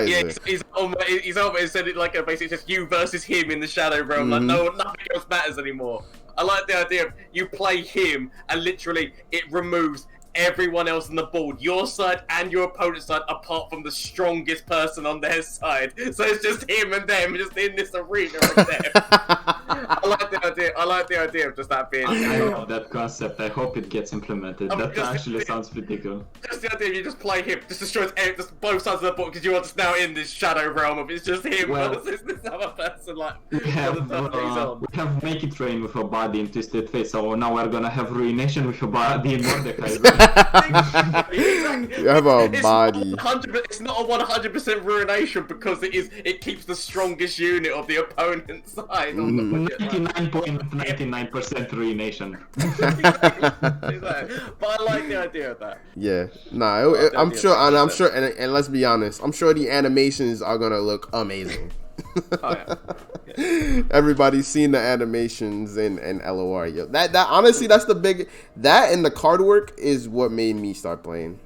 Yeah, he's always said it like basically just you versus him in the shadow realm. Mm-hmm. Like nothing else matters anymore. I like the idea of you play him and literally it removes everyone else on the board, your side and your opponent's side, apart from the strongest person on their side. So it's just him and them just in this arena of death. I like the idea of just that being. I love that concept. I hope it gets implemented. That actually sounds pretty cool. Just the idea you just play him, just destroys just both sides of the board because you are just now in this shadow realm of it's just him versus this other person. Like we have Make It Rain with a body in Twisted Face, so now we're gonna have Ruination with a body in Mordekaiser. You have a body. It's not a 100% ruination because it keeps the strongest unit of the opponent's side. Make 99.99% ruination. Exactly. But I like the idea of that. Yeah, nah, I'm sure, and let's be honest, I'm sure the animations are gonna look amazing. Oh, yeah. Everybody's seen the animations in LOR. Yo, that honestly, that's the big, that and the card work is what made me start playing.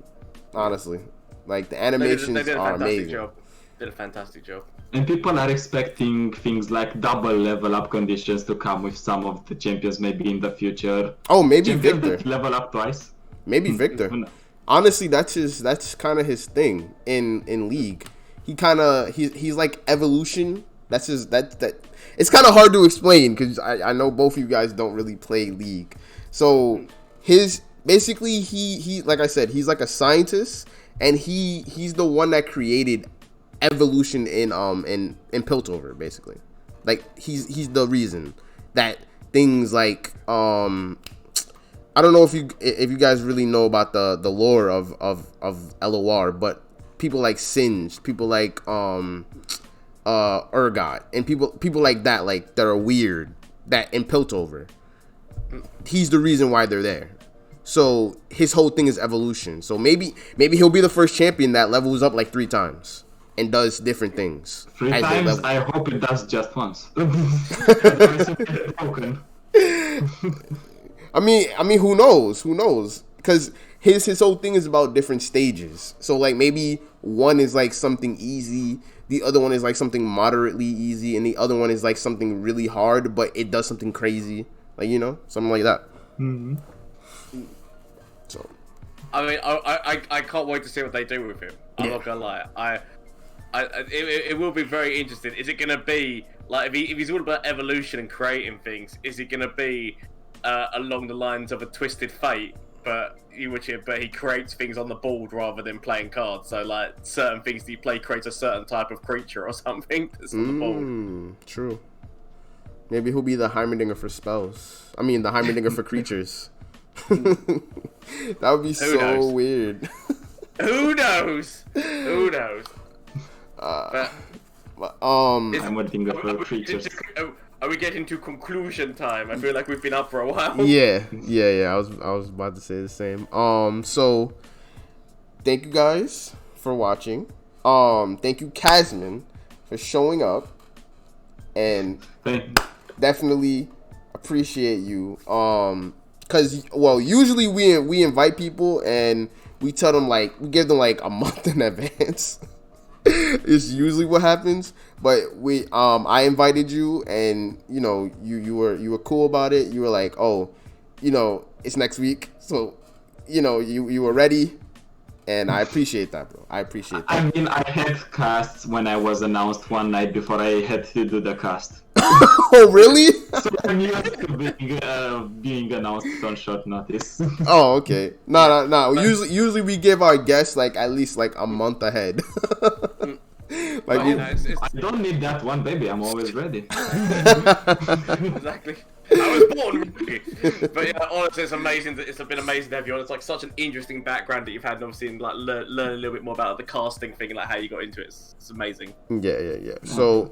Honestly, like the animations They did a are fantastic amazing. job. Did a fantastic job. And people are expecting things like double level up conditions to come with some of the champions maybe in the future. Oh, maybe Champions Victor. that level up twice. Maybe Victor. Who knows? Honestly, that's kind of his thing in League. He's like evolution. That's his that it's kind of hard to explain because I know both of you guys don't really play League. So his basically he like I said, he's like a scientist, and he's the one that created evolution in Piltover, basically. Like he's the reason that things like I don't know if you guys really know about the lore of LOR, but people like Singe, people like Urgot, and people like that are weird, that in Piltover, he's the reason why they're there. So his whole thing is evolution. So maybe he'll be the first champion that levels up like 3 times and does different things. 3 times? I hope it does just once. I mean, who knows? Who knows? Because his whole thing is about different stages. So like maybe one is like something easy, the other one is like something moderately easy, and the other one is like something really hard, but it does something crazy, like, you know, something like that. Mm-hmm. So, I mean, I can't wait to see what they do with him. I'm not gonna lie. It will be very interesting. Is it gonna be like if he's all about evolution and creating things? Is it gonna be along the lines of a Twisted Fate, but he creates things on the board rather than playing cards? So like certain things that you play creates a certain type of creature or something that's on the board. True. Maybe he'll be the Heimerdinger for spells. I mean, the Heimerdinger for creatures. That would be so weird. Who knows? Who knows? Heimerdinger for creatures. Are we getting to conclusion time? I feel like we've been up for a while. Yeah. I was about to say the same. So thank you guys for watching. Thank you, Castmin, for showing up, and definitely appreciate you. Cause usually we invite people and we tell them we give them like a month in advance. It's usually what happens, but I invited you, and you were cool about it. You were like, oh, it's next week, so you were ready, and I appreciate that, bro. I appreciate that. I mean, I had casts when I was announced one night before I had to do the cast. Oh, really? So I'm used to being announced on short notice. Oh, okay. No. Usually we give our guests at least a month ahead. I don't need that one, baby. I'm always ready. Exactly. I was born ready. But yeah, honestly, it's amazing. It's been amazing to have you on. It's such an interesting background that you've had, and obviously, and learn a little bit more about the casting thing and how you got into it. It's amazing. Yeah. So,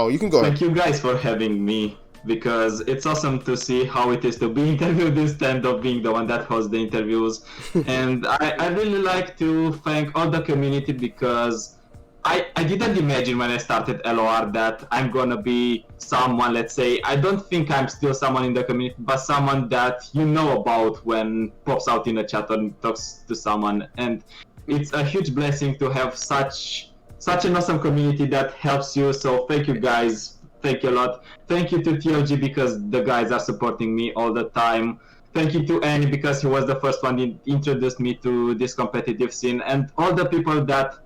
you can go ahead. Thank you guys for having me, because it's awesome to see how it is to be interviewed instead of being the one that hosts the interviews. And I really like to thank all the community, because I didn't imagine when I started LOR that I'm gonna be someone, let's say, I don't think I'm still someone in the community, but someone that you know about when pops out in a chat or talks to someone. And it's a huge blessing to have such an awesome community that helps you. So thank you guys. Thank you a lot. Thank you to TLG, because the guys are supporting me all the time. Thank you to Annie, because he was the first one that introduced me to this competitive scene, and all the people that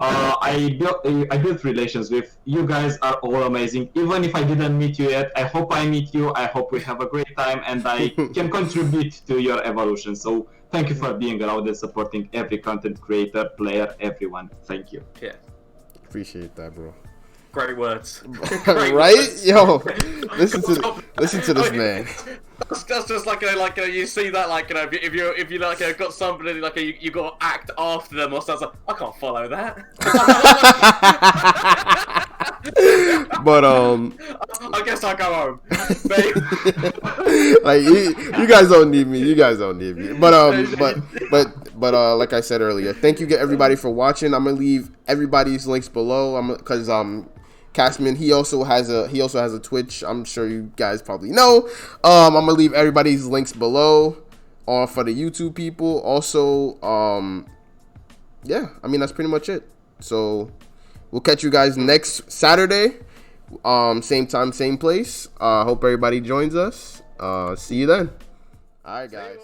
I built relations with. You guys are all amazing. Even if I didn't meet you yet, I hope I meet you. I hope we have a great time, and I can contribute to your evolution. So thank you for being around and supporting every content creator, player, everyone. Thank you. Yeah. Appreciate that, bro. Great words. Great right? Words. Yo, listen to this man. That's just you see that if you got somebody you got to act after them or something. I can't follow that. But I guess course I go home. Babe. Like you guys don't need me. You guys don't need me. But like I said earlier, thank you everybody for watching. I'm gonna leave everybody's links below. Because Castmin, he also has a Twitch. I'm sure you guys probably know. I'm gonna leave everybody's links below. For the YouTube people. Also, yeah, I mean that's pretty much it. So we'll catch you guys next Saturday. Same time, same place. Hope everybody joins us. See you then. All right, guys.